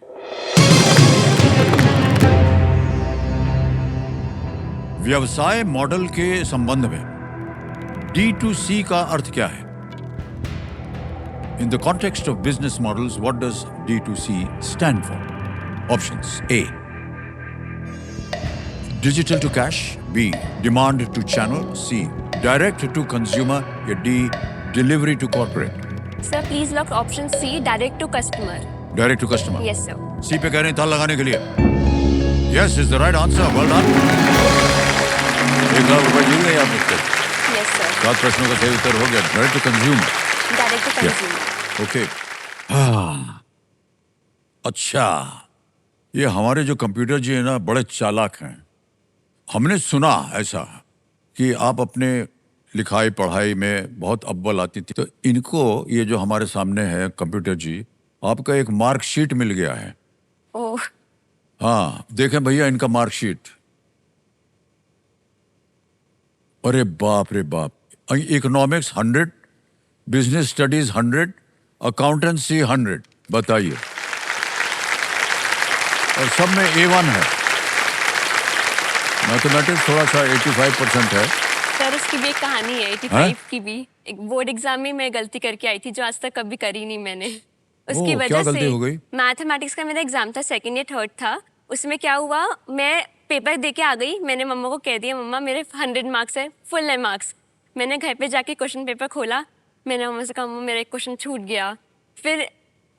व्यवसाय मॉडल के संबंध में D2C का अर्थ क्या है? In the context of business models, what does D2C stand for? Options: A, digital to cash, B, demand to channel, C, direct to consumer, या D, delivery to corporate? Sir please lock option C direct to customer. Direct to customer. Yes sir. C पे कह रहे हैं ताल लगाने के लिए। Yes is the right answer. Well done. 1 lakh रुपए जीत गए आप मुझसे। Yes sir. 7 प्रश्नों का सही उत्तर हो गया। Direct to consumer. Direct to consumer. Okay, हाँ, अच्छा, ये हमारे जो कंप्यूटर जी है ना बड़े चालाक हैं। हमने सुना ऐसा कि आप अपने लिखाई पढ़ाई में बहुत अव्वल आती थी, तो इनको ये जो हमारे सामने है कंप्यूटर जी, आपका एक मार्कशीट मिल गया है। ओह हाँ, देखें भैया इनका मार्कशीट। अरे बाप रे बाप, इकोनॉमिक्स 100, बिजनेस स्टडीज 100, अकाउंटेंसी 100, बताइए। और सब में A1 है। मैथमेटिक्स थोड़ा सा 85% है। सर सर उसकी भी एक कहानी है 85 की भी। एक बोर्ड एग्जाम में मैं गलती करके आई थी जो आज तक कभी करी नहीं मैंने। उसकी ओह, क्या वजह गलती से हो गई? मैथमेटिक्स का मेरा एग्जाम था, सेकंड या थर्ड था। उसमें क्या हुआ, मैं पेपर दे के आ गई, मैंने मम्मा को कह दिया मम्मा मेरे 100 मार्क्स है, फुल है मार्क्स। मैंने घर पे जाके क्वेश्चन पेपर खोला, मैंने मम्मा से कहा मम्मा मेरा एक क्वेश्चन छूट गया। फिर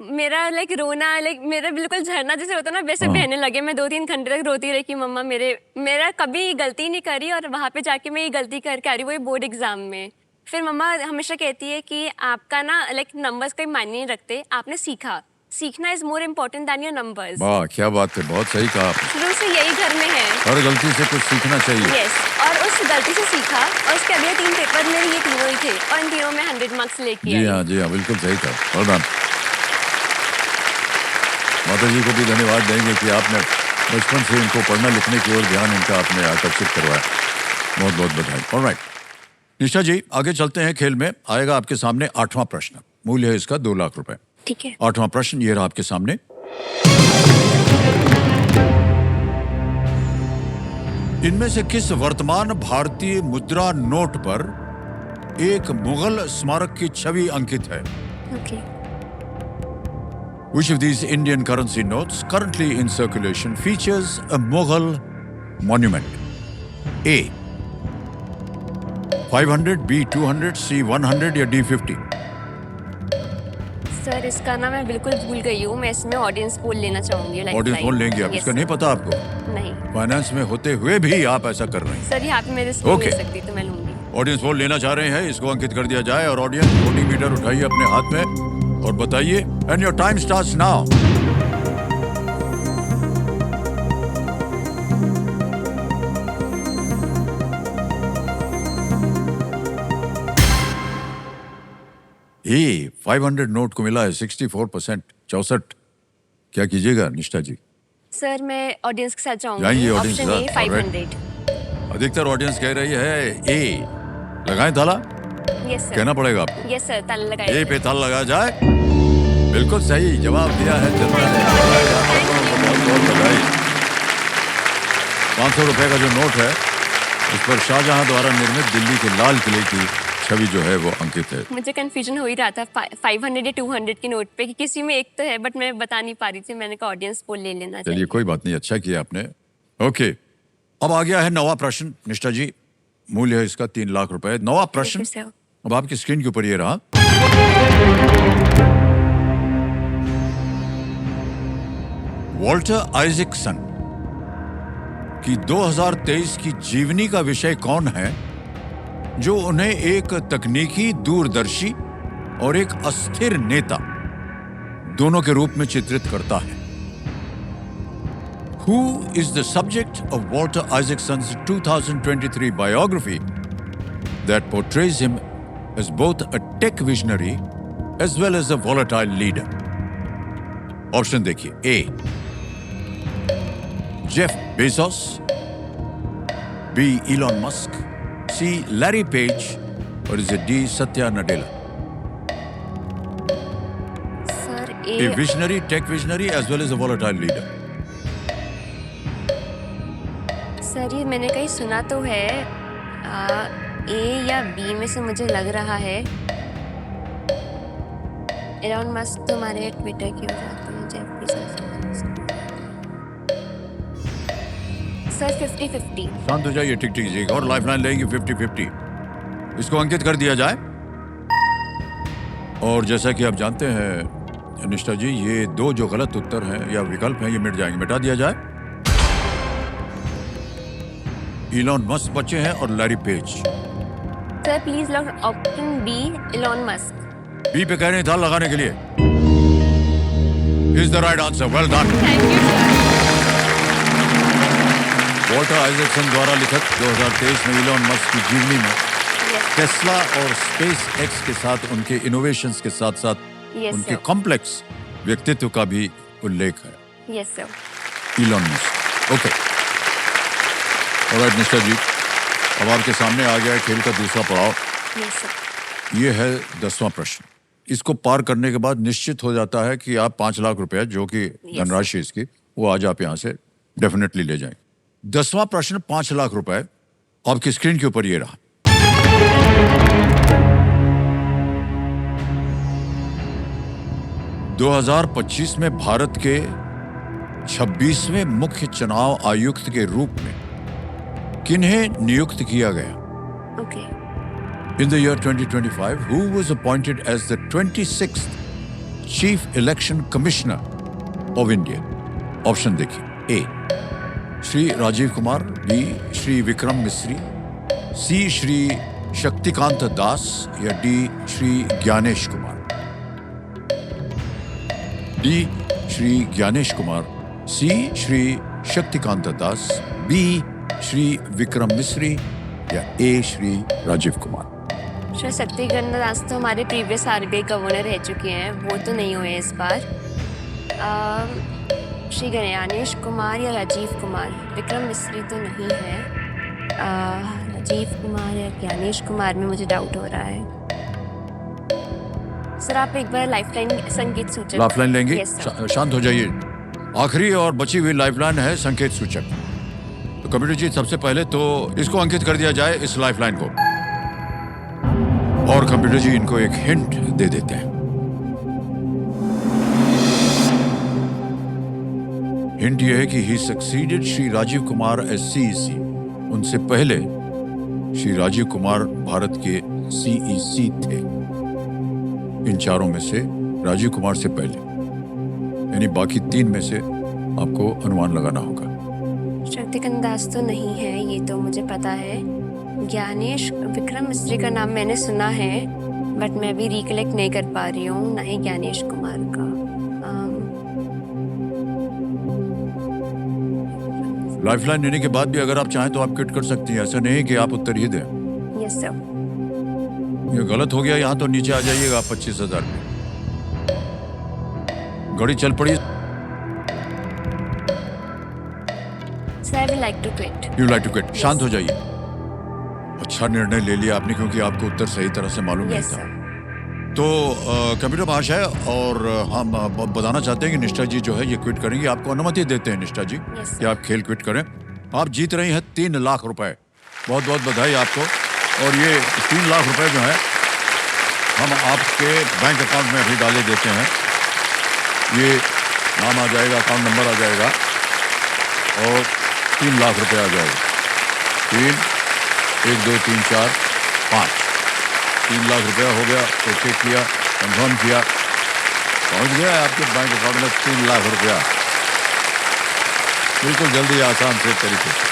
मेरा रोना मेरा बिल्कुल झरना जैसे होता ना वैसे बहने लगे। मैं 2-3 घंटे तक रोती रही कि मम्मा मेरा कभी गलती नहीं करी और वहाँ पे जाके मैं ये गलती करके आ रही, वो ये बोर्ड एग्जाम में। फिर मम्मा हमेशा कहती है कि आपका ना नंबर्स कोई मायने नहीं रखते, आपने सीखना is more important than your numbers. वाह, क्या बात है, बहुत सही कहा आपने। शुरू से यही घर में है। हर गलती से कुछ सीखना चाहिए। यस, और उस गलती से सीखा और उसके अगले 3 पेपर मेरे ये तीनों ही थे और इन तीनों में 100 मार्क्स लेके आई। जी हाँ, बिल्कुल सही कहा। Well done. माता जी को भी धन्यवाद देंगे कि आपने बचपन से इनको पढ़ने लिखने की ओर ध्यान इनका आपने आकर्षित करवाया। बहुत बहुत बधाई। ऑलराइट निशा जी, आगे चलते हैं। खेल में आएगा आपके सामने 8वां प्रश्न। मूल्य है इसका 2 लाख रुपए। ठीक है। 8वां प्रश्न ये रहा आपके सामने। इनमें से किस वर्तमान भारतीय मुद्रा नोट पर एक मुगल स्मारक की छवि अंकित है? Okay. Which of these Indian currency notes currently in circulation features a Mughal monument? A. 500, B. 200, C. 100 या D. 50? सर इसका ना मैं बिल्कुल भूल गई हूँ, मैं इसमें ऑडियंस पोल लेना चाहूंगी। ऑडियंस पोल लेंगे आप? Yes, इसका नहीं पता आपको? नहीं फाइनेंस में होते हुए भी आप ऐसा कर रहे हैं। सर, यहाँ पे मेरे स्कूल Okay. मिल सकती तो मैं लूंगी। ऑडियंस पोल लेना चाह रहे हैं, इसको अंकित कर दिया जाए। और ऑडियंस वोटिंग मीटर उठाइए अपने हाथ में और बताइए। And your time starts now. A 500 note को मिला है 64%, 64। क्या कीजिएगा निष्ठा जी? सर मैं ऑडियंस के साथ जाइए जाऊंगी। audience ऑप्शन के ए साथ, alright. 500। अधिकतर ऑडियंस कह रही है ए। लगाएं ताला? Yes sir. कहना पड़ेगा आपको। यस सर, ताला ए लगाइए। पे ताला लगाया जाए। बिल्कुल सही जवाब दिया है जनता ने। बहुत बहुत बधाई। 500 रुपए का जो नोट है उस पर शाहजहां द्वारा निर्मित दिल्ली के लाल किले की छवि जो है वो अंकित है। मुझे कंफ्यूजन हो ही रहा था 500 या 200 की नोट पे कि किसी में एक तो है, बट मैं बता नहीं पा रही थी। मैंने कहा ऑडियंस पोल ले लेना चलिए चाहिए। कोई बात नहीं, अच्छा किया आपने। ओके, अब आ गया है 9वां प्रश्न निष्ठा जी। मूल्य है इसका 3 लाख रुपए। 9वां प्रश्न Thank you, sir. अब आपकी स्क्रीन के ऊपर ये रहा। वॉल्टर आइजैक्सन की 2023 की जीवनी का विषय कौन है जो उन्हें एक तकनीकी दूरदर्शी और एक अस्थिर नेता दोनों के रूप में चित्रित करता है? Who is the subject of Walter Isaacson's 2023 biography that portrays him as both a tech visionary as well as a volatile leader? Option देखिए। A. Jeff Bezos, B. Elon Musk, C. Larry Page, or is it D. Satya Nadella? Sir A visionary, tech visionary as well as a volatile leader. Sir ये मैंने कहीं सुना तो है, ए या B में से मुझे लग रहा है। एलॉन मस्क तो हमारे ट्विटर की हो जाते हैं, जेफ बेजोस। सर 50-50। शांत हो जाइए, टिक टिक जी, और लाइफलाइन लेंगे 50-50। इसको अंकित कर दिया जाए। और जैसा कि आप जानते हैं निष्ठा जी, ये 2 जो गलत उत्तर हैं या विकल्प हैं ये मिट जाएंगे। मिटा दिया जाए। इलॉन मस्क बचे हैं और Larry Page. Sir please lock option B, Elon Musk. B पे कह रहे हैं था लगाने के लिए। Is the right answer. Well done. Thank you sir. Walter Isaacson द्वारा लिखित 2023 में इलॉन मस्क की जीवनी में टेस्ला और स्पेस एक्स के साथ उनके इनोवेशंस के साथ साथ Yes, उनके sir. कॉम्प्लेक्स व्यक्तित्व का भी उल्लेख है। Yes sir. Elon Musk. Okay, alright निष्ठा जी, अब आपके सामने आ गया है खेल का दूसरा पड़ाव। Yes sir. ये है 10वां प्रश्न। इसको पार करने के बाद निश्चित हो जाता है कि आप 5 लाख रुपए जो कि धनराशि इसकी वो आज आप यहाँ से डेफिनेटली ले जाएंगे। 10वां प्रश्न 5 लाख रुपए आपकी स्क्रीन के ऊपर ये रहा। 2025 में भारत के 26वें मुख्य चुनाव आयुक्त के रूप में किन्हें नियुक्त किया गया? Okay In the year 2025, who was appointed as the 26th Chief Election Commissioner of India? Option देखिए। A. Shri Rajiv Kumar, B. Shri Vikram Misri, C. Shri Shaktikanta Das या D. Shri Gyanesh Kumar. D. Shri Gyanesh Kumar, C. Shri Shaktikanta Das, B. Shri Vikram Misri या A. श्री राजीव कुमार। श्री शक्तिकांत दास तो हमारे प्रीवियस आरबीआई गवर्नर रह चुके हैं, वो तो नहीं हुए इस बार। श्री ज्ञानेश कुमार या राजीव कुमार, विक्रम मिस्री तो नहीं है। राजीव कुमार या ज्ञानेश कुमार में मुझे डाउट हो रहा है। सर आप एक बार लाइफलाइन संकेत सूचक लाइफलाइन लेंगे? Yes, sir. शांत हो जाइए। आखिरी और बची हुई लाइफलाइन है संकेत सूचक। तो कंप्यूटर जी, सबसे पहले तो इसको अंकित कर दिया जाए, इस लाइफलाइन को। और कंप्यूटर जी इनको एक हिंट दे देते हैं। हिंट यह है कि he succeeded Shri Rajiv Kumar as CEC. उनसे पहले श्री राजीव कुमार भारत के सीईसी थे। इन चारों में से राजीव कुमार से पहले, यानी बाकी तीन में से आपको अनुमान लगाना होगा। शक्तिकांत दास तो नहीं है, ये तो मुझे पता है। ज्ञानेश विक्रम मिस्त्री का नाम मैंने सुना है, बट मैं भी रिकलेक्ट नहीं कर पा रही हूँ, ना ही ज्ञानेश कुमार का। लाइफलाइन लेने के बाद भी अगर आप चाहें तो आप क्विट कर सकती हैं। ऐसा नहीं है कि आप उत्तर ही दें। Yes sir. ये गलत हो गया, यहाँ तो नीचे आ जाइएगा 25,000 में। घड़ी चल पड़ी। Sir I would like to quit. You like to quit? शांत हो जाइए। अच्छा निर्णय ले लिया आपने, क्योंकि आपको उत्तर सही तरह से मालूम नहीं यस था। सर। तो कंप्यूटर महाशय, और हम बताना चाहते हैं कि निष्ठा जी जो है ये क्विट करेंगी। आपको अनुमति देते हैं निष्ठा जी Yes, कि आप खेल क्विट करें। आप जीत रही हैं 3 लाख रुपए। बहुत बहुत बधाई आपको। और ये 3 लाख रुपए जो है हम आपके बैंक अकाउंट में अभी डाले देते हैं। ये नाम आ जाएगा, अकाउंट नंबर आ जाएगा और 3 लाख रुपए आ जाएगा। 3, 1, 2, 3, 4, 5, 3 लाख रुपया हो गया। तो चेक किया, कंफर्म किया, पहुंच गया आपके बैंक अकाउंट में 3 लाख रुपया। बिल्कुल जल्दी, आसान से तरीके से।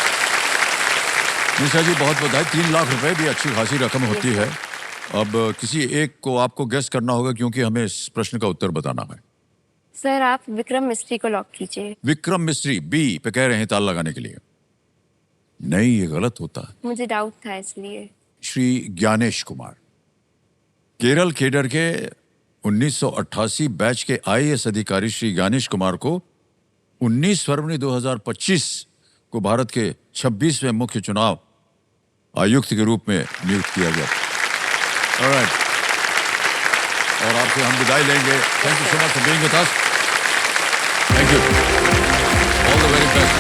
निशा जी बहुत बधाई। 3 लाख रुपए भी अच्छी खासी रकम होती है। अब किसी एक को आपको गेस करना होगा, क्योंकि हमें इस प्रश्न का उत्तर बताना है। सर आप विक्रम मिस्त्री को लॉक कीजिए। विक्रम मिस्त्री बी पे कह रहे हैं ताल लगाने के लिए। नहीं, ये गलत होता है। मुझे डाउट था इसलिए। श्री ज्ञानेश कुमार, केरल केडर के 1988 बैच के आईएएस अधिकारी श्री ज्ञानेश कुमार को 19 फरवरी 2025 को भारत के 26वें मुख्य चुनाव आयुक्त के रूप में नियुक्त किया गया। ऑलराइट, और आपसे हम विदाई लेंगे। Thank you so much for being with us. Thank you, all the very best.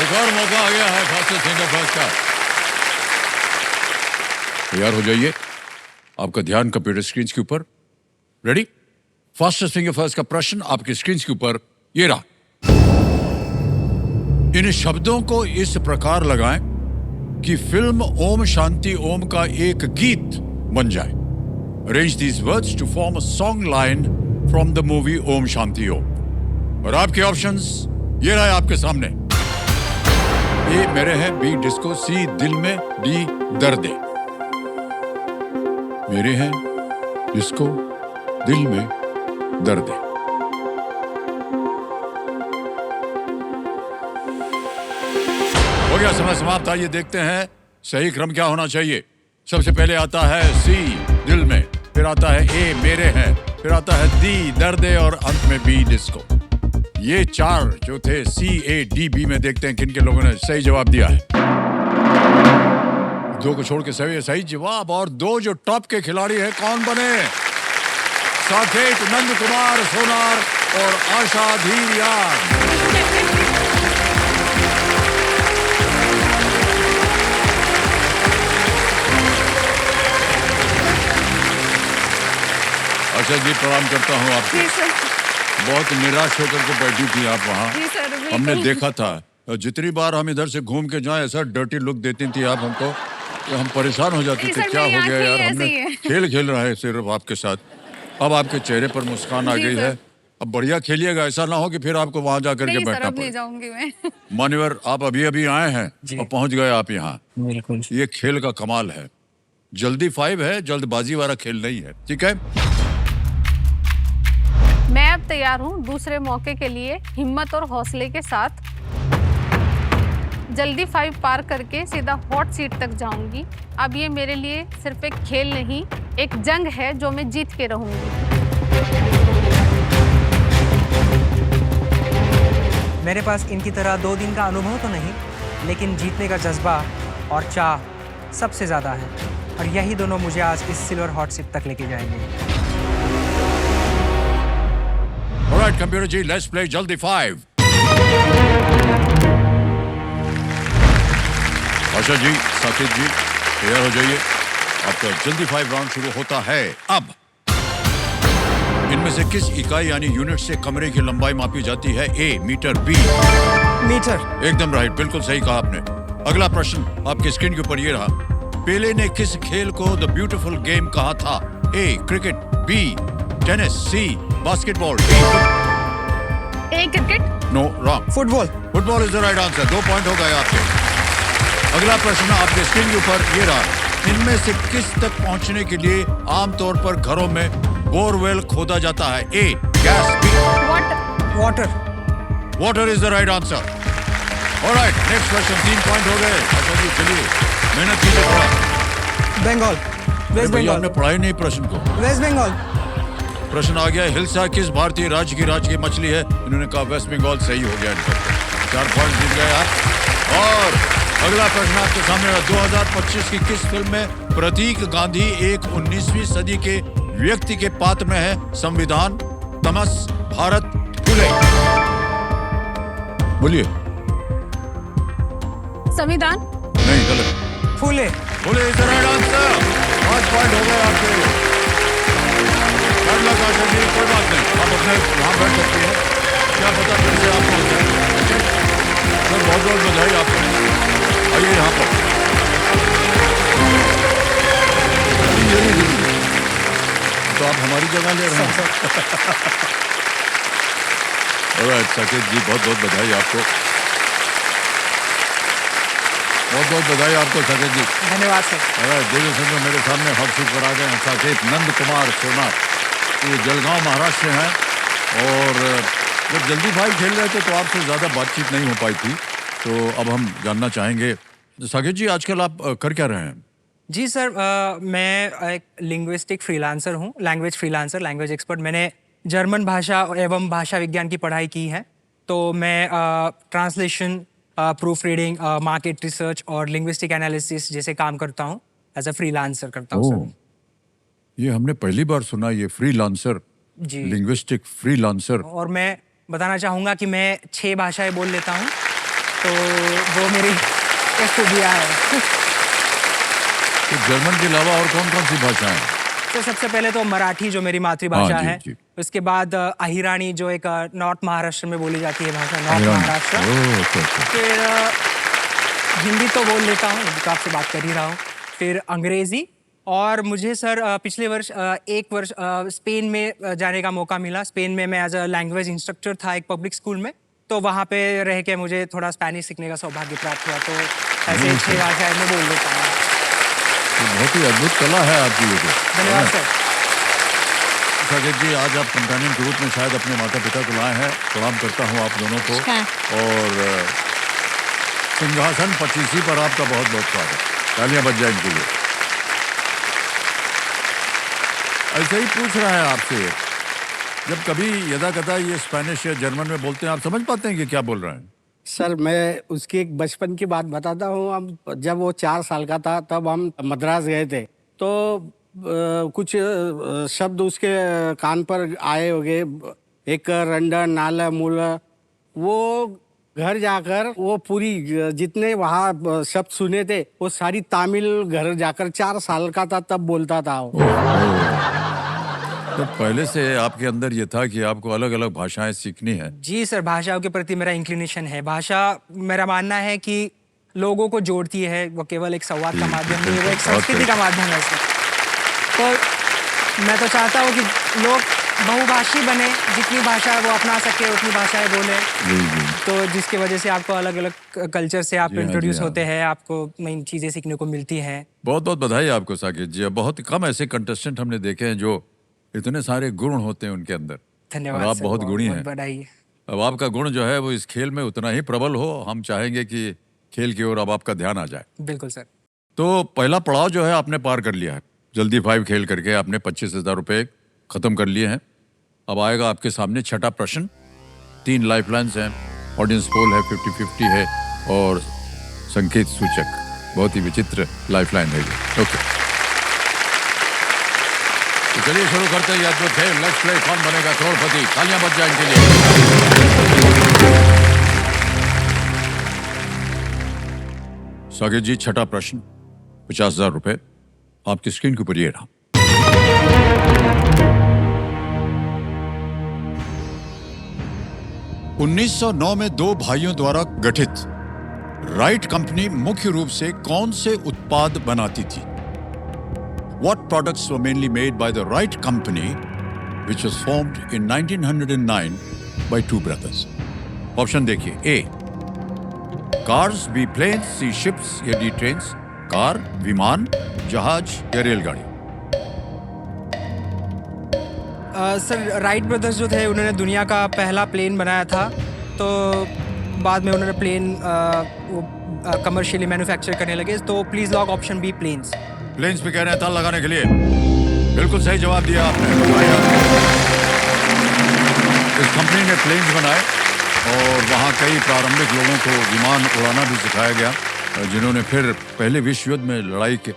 एक और मौका आ गया है फास्टेस्ट फिंगर फर्स्ट का। तैयार हो जाइए। आपका ध्यान कंप्यूटर स्क्रीन के ऊपर। रेडी? फास्टेस्ट फिंगर फर्स्ट का प्रश्न आपकी स्क्रीन के ऊपर ये रहा। इन शब्दों को इस प्रकार लगाएं कि फिल्म ओम शांति ओम का एक गीत बन जाए। Arrange these words to form a song line from the movie Om Shanti Om. और आपके ऑप्शंस ये रहे आपके सामने। ए मेरे हैं, बी डिस्को, सी दिल में, डी दर्द। मेरे हैं डिस्को, दिल में दर्द। हो गया समय समाप्त। आइए देखते हैं सही क्रम क्या होना चाहिए। सबसे पहले आता है सी दिल में, फिर आता है ए मेरे हैं, फिर आता है डी दर्द और अंत में बी डिस्को। ये 4 जो थे सी ए डी बी में, देखते हैं किन के लोगों ने सही जवाब दिया है। 2 को छोड़ के सही जवाब। और 2 जो टॉप के खिलाड़ी हैं, कौन बने? साकेत नंद कुमार सोनार और आशा धीरिया। आशा जी प्रणाम करता हूँ आपको। जी सर। बहुत निराश होकर के बैठी थी आप वहाँ। जी सर, बिल्कुल। हमने देखा था, जितनी बार हम इधर से घूम के जाएं ऐसा डर्टी लुक देती थी आप हमको कि हम परेशान हो जाते नहीं थे। सर, क्या मेरी हो गया आंखें यार, ही हमने ऐसी हैं। खेल खेल रहे हैं सिर्फ आपके साथ। अब आपके चेहरे पर मुस्कान आ जी गई सर। है। अब बढ़िया खेलिएगा, ऐसा ना हो कि फिर आपको वहां जाकर के नहीं सर, बैठना अब नहीं पड़े। जाऊंगी मैं। मान्यवर, आप अभी अभी आए हैं और पहुंच गए आप यहाँ। बिल्कुल। ये खेल का कमाल है। जल्दी 5 है, जल्दबाजी वाला खेल नहीं है। ठीक है, मैं अब तैयार हूँ दूसरे मौके के लिए हिम्मत और हौसले के साथ। जल्दी 5 पार करके सीधा हॉट सीट तक जाऊंगी। अब ये मेरे लिए सिर्फ एक खेल नहीं, एक जंग है जो मैं जीत के रहूंगी। मेरे पास इनकी तरह 2 दिन का अनुभव तो नहीं, लेकिन जीतने का जज्बा और चाह सबसे ज़्यादा है, और यही दोनों मुझे आज इस सिल्वर हॉट सीट तक लेके जाएंगे। Alright computer ji, let's play जल्दी 5। आशा जी, साकिब जी, तैयार हो जाइए। आपका जल्दी 5 राउंड शुरू होता है अब। इनमें से किस इकाई यानी यूनिट से कमरे की लंबाई मापी जाती है? ए मीटर, बी मीटर। एकदम राइट, बिल्कुल सही कहा आपने। अगला प्रश्न आपकी स्क्रीन के ऊपर ये रहा। पेले ने किस खेल को द ब्यूटीफुल गेम कहा था? A cricket, B tennis, C basketball, A cricket. No wrong, football. Football is the right answer. 2 point हो गए आपके। अगला प्रश्न आपके स्क्रीन के ऊपर ये रहा। इनमें से किस तक पहुंचने के लिए आमतौर पर घरों में बोरवेल खोदा जाता है? A gas, B water. Water is the right answer. Alright, next question. 3 point हो गए। अच्छा जी, चलिए मेहनत कीजिए थोड़ा। बंगाल। अरे वेस्ट भैया, बंगाल। हमने पढ़ाई नहीं प्रश्न को। वेस्ट बंगाल। प्रश्न आ गया, हिल्सा किस भारतीय राज्य की मछली है? इन्होंने कहा वेस्ट बंगाल। सही हो गया इनका। 4 पॉइंट जीत गए आप। और अगला प्रश्न आपके सामने 2025 की किस फिल्म में प्रतीक गांधी एक 19वीं सदी के व्यक्ति के पात्र में है? संविधान, तमस, भारत, फुले। बोलिए। संविधान। नहीं, गलत। Phule. Phule is the right answer. 5 point हो गए आपके। कर लगा चलिए, कोई बात नहीं, आप अपने वहां बैठ सकते हैं। क्या पता फिर से आप पहुंच जाए। सर बहुत बहुत बधाई आपको। आइए यहाँ पर। तो आप हमारी जगह ले रहे हैं। ऑलराइट साकेत जी, बहुत बहुत बधाई आपको। बहुत बहुत बधाई आपको साकेत जी। धन्यवाद सर। ऑलराइट, देखिए समझो मेरे सामने हॉट सीट पर आ गए हैं साकेत नंद कुमार सोनार। ये जलगांव महाराष्ट्र से हैं। और जब जल्दी 5 खेल रहे थे तो आपसे ज़्यादा बातचीत नहीं हो पाई थी, तो अब हम जानना चाहेंगे साकेत जी, आजकल आप कर क्या रहे हैं? जी सर, मैं एक लिंग्विस्टिक फ्रीलांसर हूँ, लैंग्वेज फ्रीलांसर, लैंग्वेज एक्सपर्ट। मैंने जर्मन भाषा एवं भाषा विज्ञान की पढ़ाई की है, तो मैं translation, proof reading, market research और लिंग्विस्टिक एनालिसिस जैसे काम करता हूँ। एज अ फ्रीलांसर करता हूँ सर। ये हमने पहली बार सुना, ये फ्रीलांसर, जी। Linguistic freelancer. और मैं बताना चाहूँगा कि मैं 6 भाषाएं बोल लेता हूँ, तो वो मेरी खूबियाँ है। तो जर्मन के अलावा और कौन कौन सी भाषाएं हैं? तो सबसे पहले तो मराठी जो मेरी मातृभाषा हाँ, जी, है, जी। उसके बाद अहिरानी जो एक नॉर्थ महाराष्ट्र में बोली जाती है भाषा, नॉर्थ महाराष्ट्र। महाराष्ट्र। फिर हिंदी तो बोल लेता हूँ, हिंदी तो आपसे बात कर ही रहा हूँ। फिर अंग्रेजी, और मुझे सर पिछले वर्ष 1 वर्ष स्पेन में जाने का मौका मिला। स्पेन में मैं एज अ लैंग्वेज इंस्ट्रक्टर था एक पब्लिक स्कूल में, तो वहाँ पे रह के मुझे थोड़ा स्पेनिश सीखने का सौभाग्य प्राप्त हुआ। तो ऐसे 6 भाषाएं मैं बोल लेता हूँ। बहुत ही अद्भुत कला है आपकी ये तो। धन्यवाद सर। साकेत जी, आज आप कंपेनियन के रूप में शायद अपने माता पिता को लाए हैं। प्रणाम करता हूँ आप दोनों को। और सिंहासन 25 पर आपका बहुत बहुत स्वागत। तालियां बज जाए इनके लिए। ऐसे ही पूछ रहा है आपसे, जब कभी यदा कदा ये स्पेनिश या जर्मन में बोलते हैं, आप समझ पाते हैं कि क्या बोल रहे हैं? सर, मैं उसकी एक बचपन की बात बताता हूँ। हम जब वो 4 साल का था तब हम मद्रास गए थे, तो कुछ शब्द उसके कान पर आए होंगे, एक रंडा, नाला, मूला। वो घर जाकर वो पूरी जितने वहाँ शब्द सुने थे वो सारी तामिल घर जाकर 4 साल का था तब बोलता था वो। तो पहले से आपके अंदर ये था कि आपको अलग अलग भाषाएं सीखनी है। जी सर, भाषाओं के प्रति मेरा इंक्लिनेशन है। भाषा, मेरा मानना है कि लोगों को जोड़ती है, वो केवल एक संवाद का माध्यम नहीं है, वो एक संस्कृति का माध्यम है सर। तो मैं तो चाहता हूँ कि लोग बहुभाषी बने, जितनी भाषा वो अपना सके उतनी भाषाएं बोले। तो जिसकी वजह से आपको अलग अलग कल्चर से आप इंट्रोड्यूस होते हैं, आपको नई चीज़ें सीखने को मिलती हैं। बहुत बहुत बधाई आपको साकेत जी। बहुत कम ऐसे कंटेस्टेंट हमने देखे हैं जो इतने सारे गुण होते हैं उनके अंदर। धन्यवाद और आप सर, बहुत गुणी हैं। बधाई। अब आपका गुण जो है वो इस खेल में उतना ही प्रबल हो। हम चाहेंगे कि खेल की ओर अब आपका ध्यान आ जाए। बिल्कुल सर। तो पहला पड़ाव जो है आपने पार कर लिया है। जल्दी 5 खेल करके आपने 25,000 रुपये खत्म कर लिए हैं। अब आएगा आपके सामने छठा प्रश्न। 3 लाइफलाइंस हैं, ऑडियंस पोल है, 50-50 है और संकेत सूचक। बहुत ही विचित्र लाइफलाइन है ये। ओके, तो चलिए शुरू करते हैं अद्भुत खेल। लेट्स प्ले कौन बनेगा करोड़पति। तालियां बज जाए इनके लिए। साकेत जी, छठा प्रश्न, 50,000 रुपये आपकी स्क्रीन के ऊपर ये रहा। – 1909 में 2 भाइयों द्वारा गठित राइट कंपनी मुख्य रूप से कौन से उत्पाद बनाती थी? What products were mainly made by the Wright Company, which was formed in 1909 by 2 brothers? ऑप्शन देखिए। A, cars, B, planes, C, ships या D, ट्रेन्स। कार, विमान, जहाज या रेलगाड़ी? सर, राइट ब्रदर्स जो थे उन्होंने दुनिया का पहला प्लेन बनाया था। तो बाद में उन्होंने प्लेन कमर्शियली मैन्युफैक्चर करने लगे। तो please lock option B, planes. Planes पे कह रहे हैं ताल लगाने के लिए। बिल्कुल सही जवाब दिया आपने। इस कंपनी ने प्लेन्स बनाए और वहाँ कई प्रारंभिक लोगों को विमान उड़ाना भी सिखाया गया, जिन्होंने फिर पहले विश्व युद्ध में लड़ाई के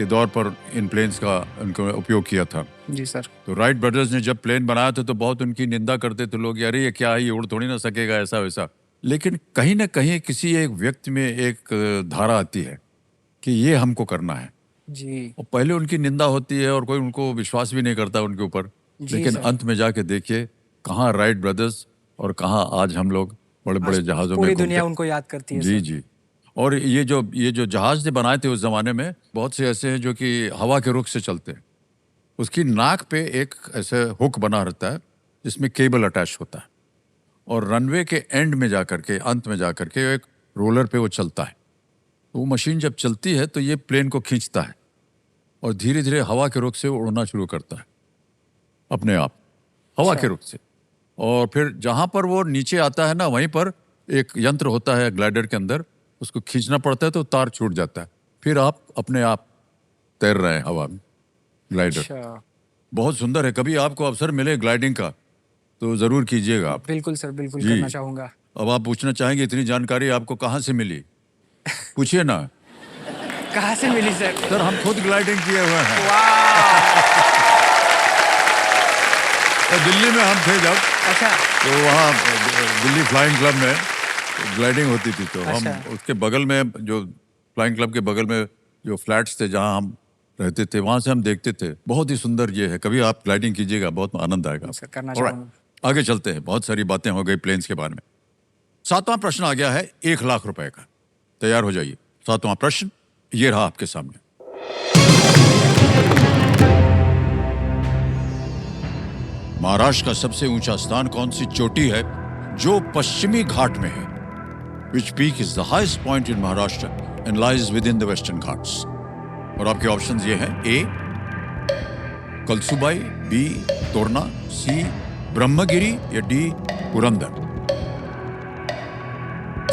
दौर पर इन प्लेन्स का उनको उपयोग किया था। जी सर। तो राइट ब्रदर्स ने जब प्लेन बनाया था तो बहुत उनकी निंदा करते थे लोग, अरे ये क्या है, ये उड़ थोड़ी ना सकेगा, ऐसा वैसा। लेकिन कहीं ना कहीं किसी एक व्यक्ति में एक धारा आती है कि ये हमको करना है जी। और पहले उनकी निंदा होती है और कोई उनको विश्वास भी नहीं करता उनके ऊपर। लेकिन अंत में जाके देखिए कहाँ राइट ब्रदर्स और कहाँ आज हम लोग बड़े बड़े जहाजों में पूरी दुनिया उनको याद करती है। जी जी। और ये जो जहाज ने बनाए थे उस जमाने में, बहुत से ऐसे हैं जो कि हवा के रुख से चलते हैं। उसकी नाक पे एक ऐसे हुक बना रहता है जिसमें केबल अटैच होता है और रनवे के एंड में जाकर के, अंत में जाकर के एक रोलर पे वो चलता है। वो मशीन जब चलती है तो ये प्लेन को खींचता है और धीरे धीरे हवा के रुख से उड़ना शुरू करता है अपने आप, हवा के रुख से। और फिर जहाँ पर वो नीचे आता है ना, वहीं पर एक यंत्र होता है ग्लाइडर के अंदर, उसको खींचना पड़ता है तो तार छूट जाता है। फिर आप अपने आप तैर रहे हैं हवा में, ग्लाइडर। बहुत सुंदर है। कभी आपको अवसर मिले ग्लाइडिंग का तो जरूर कीजिएगा आप। बिल्कुल सर, बिल्कुल करना चाहूंगा। अब आप पूछना चाहेंगे इतनी जानकारी आपको कहाँ से मिली? पूछिए ना। कहाँ से मिली सर? सर, हम खुद ग्लाइडिंग किए हुए हैं। तो दिल्ली में हम थे जब, अच्छा, तो वहाँ दिल्ली फ्लाइंग क्लब में ग्लाइडिंग होती थी। तो हम उसके बगल में, जो फ्लाइंग क्लब के बगल में जो फ्लैट्स थे जहाँ हम रहते थे, वहाँ से हम देखते थे। बहुत ही सुंदर ये है, कभी आप ग्लाइडिंग कीजिएगा, बहुत आनंद आएगा। करना चाहूंगा। आगे चलते हैं, बहुत सारी बातें हो गई प्लेन्स के बारे में। 7वां प्रश्न आ गया है 1 लाख रुपए का। तैयार हो जाइए। 7वां प्रश्न ये रहा आपके सामने। महाराष्ट्र का सबसे ऊंचा स्थान कौन सी चोटी है जो पश्चिमी घाट में है? Which peak is the highest point in Maharashtra and lies within the Western Ghats? और आपके ऑप्शंस ये हैं: A, Kalsubai, B, Torna, C, Brahmagiri या D, Purandar?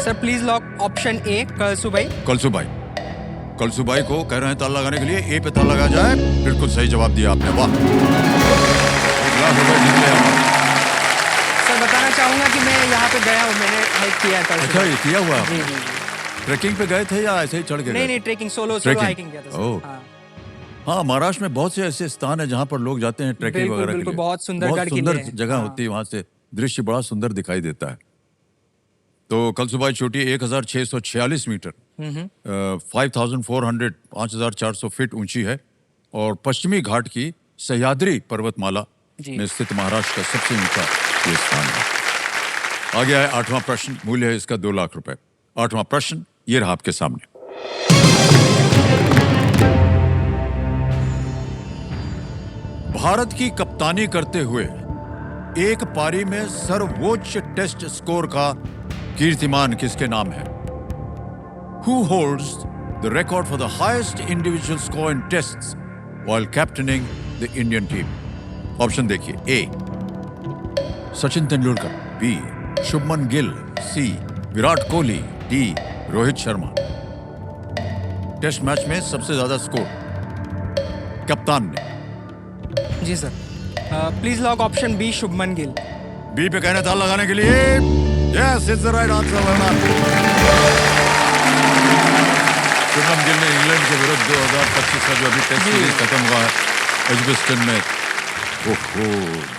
Sir please lock option ए, कलसुबाई। कलसुबाई। कलसुबाई को कह रहे हैं ताला लगाने के लिए। ए पे ताला लगा जाए। बिल्कुल सही जवाब दिया आपने। वाह, 1 लाख रुपए जीत लिया आपने। सर बताना चाहूंगा कि मैं यहाँ पे गया हूँ, मैंने हाइक किया था। अच्छा, ये किया हुआ? जी जी। ट्रैकिंग पे गए थे या ऐसे ही चढ़ के? नहीं, ट्रैकिंग, सोलो हाइकिंग किया था। ओह, हाँ, महाराष्ट्र में बहुत से ऐसे स्थान है जहाँ पर लोग जाते हैं ट्रैकिंग वगैरह के लिए। बहुत सुंदर जगह होती है, वहाँ से दृश्य बड़ा सुंदर दिखाई देता है। तो कलसुबाई चोटी 1646 मीटर 5400 फीट ऊंची है और पश्चिमी घाट की सह्याद्री पर्वतमाला जी। में स्थित महाराष्ट्र का सबसे ऊंचा ये स्थान है। आगे आए 8वां प्रश्न, मूल्य है इसका 2 लाख रुपए। 8वां प्रश्न ये रहा आपके सामने। भारत की कप्तानी करते हुए एक पारी में सर्वोच्च टेस्ट स्कोर का कीर्तिमान किसके नाम है? Who holds the record for the highest individual score in tests while captaining the Indian team? Option देखिए। A Sachin Tendulkar, B Shubman Gill, C Virat Kohli, D Rohit Sharma. Test match में सबसे ज्यादा स्कोर कप्तान ने। जी sir, please lock option B Shubman Gill. B पे कहने ताल लगाने के लिए yes it's the right answer. Shubman Gill ने इंग्लैंड के विरुद्ध 2025 का जो अभी टेस्ट सीरीज खत्म हुआ है एजबेस्टन में, ओहो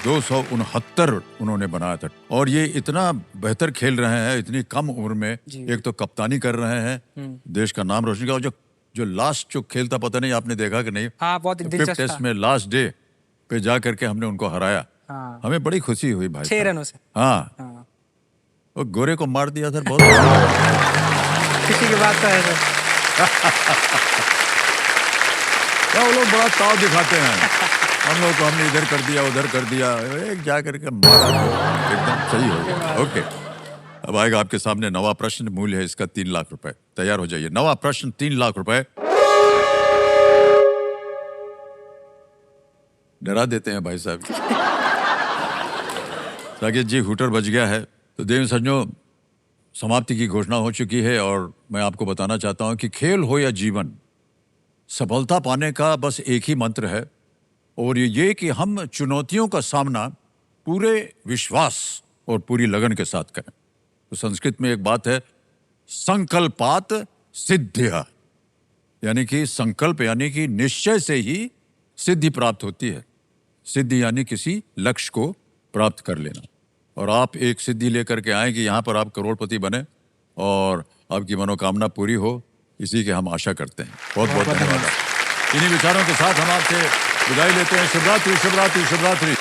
269 उन्होंने बनाया था। और ये इतना बेहतर खेल रहे हैं इतनी कम उम्र में। एक तो कप्तानी कर रहे हैं, देश का नाम रोशन किया। और जो लास्ट जो खेल था, पता नहीं आपने देखा कि नहीं? हाँ, बहुत दिलचस्प टेस्ट था। में लास्ट डे पे जा करके हमने उनको हराया। हाँ। हमें बड़ी खुशी हुई भाई 6 रनों से। हाँ, हाँ। वो गोरे को मार दिया था बहुत। खुशी की बात तो है सर। क्या वो लोग बड़ा ताव दिखाते हैं। हम लोग को हमने इधर कर दिया उधर कर दिया, एक जा करके मारा तो एकदम सही हो गया। ओके, अब आएगा आपके सामने नवा प्रश्न, मूल्य है इसका 3 लाख रुपए। तैयार हो जाइए। नवा प्रश्न 3 लाख रुपए। डरा देते हैं भाई साहब। साकेत जी, हुटर बज गया है। तो देव सज्जनों, समाप्ति की घोषणा हो चुकी है और मैं आपको बताना चाहता हूं कि खेल हो या जीवन, सफलता पाने का बस एक ही मंत्र है, और ये कि हम चुनौतियों का सामना पूरे विश्वास और पूरी लगन के साथ करें। तो संस्कृत में एक बात है, संकल्पात सिद्धिः, यानी कि संकल्प यानी कि निश्चय से ही सिद्धि प्राप्त होती है। सिद्धि यानी किसी लक्ष्य को प्राप्त कर लेना। और आप एक सिद्धि लेकर के आए कि यहाँ पर आप करोड़पति बने और आपकी मनोकामना पूरी हो, इसी के हम आशा करते हैं। बहुत बहुत धन्यवाद। इन्हीं विचारों के साथ हम आपसे विदाई लेते हैं। शुभ रात्रि, शुभ रात्रि, शुभ रात्रि।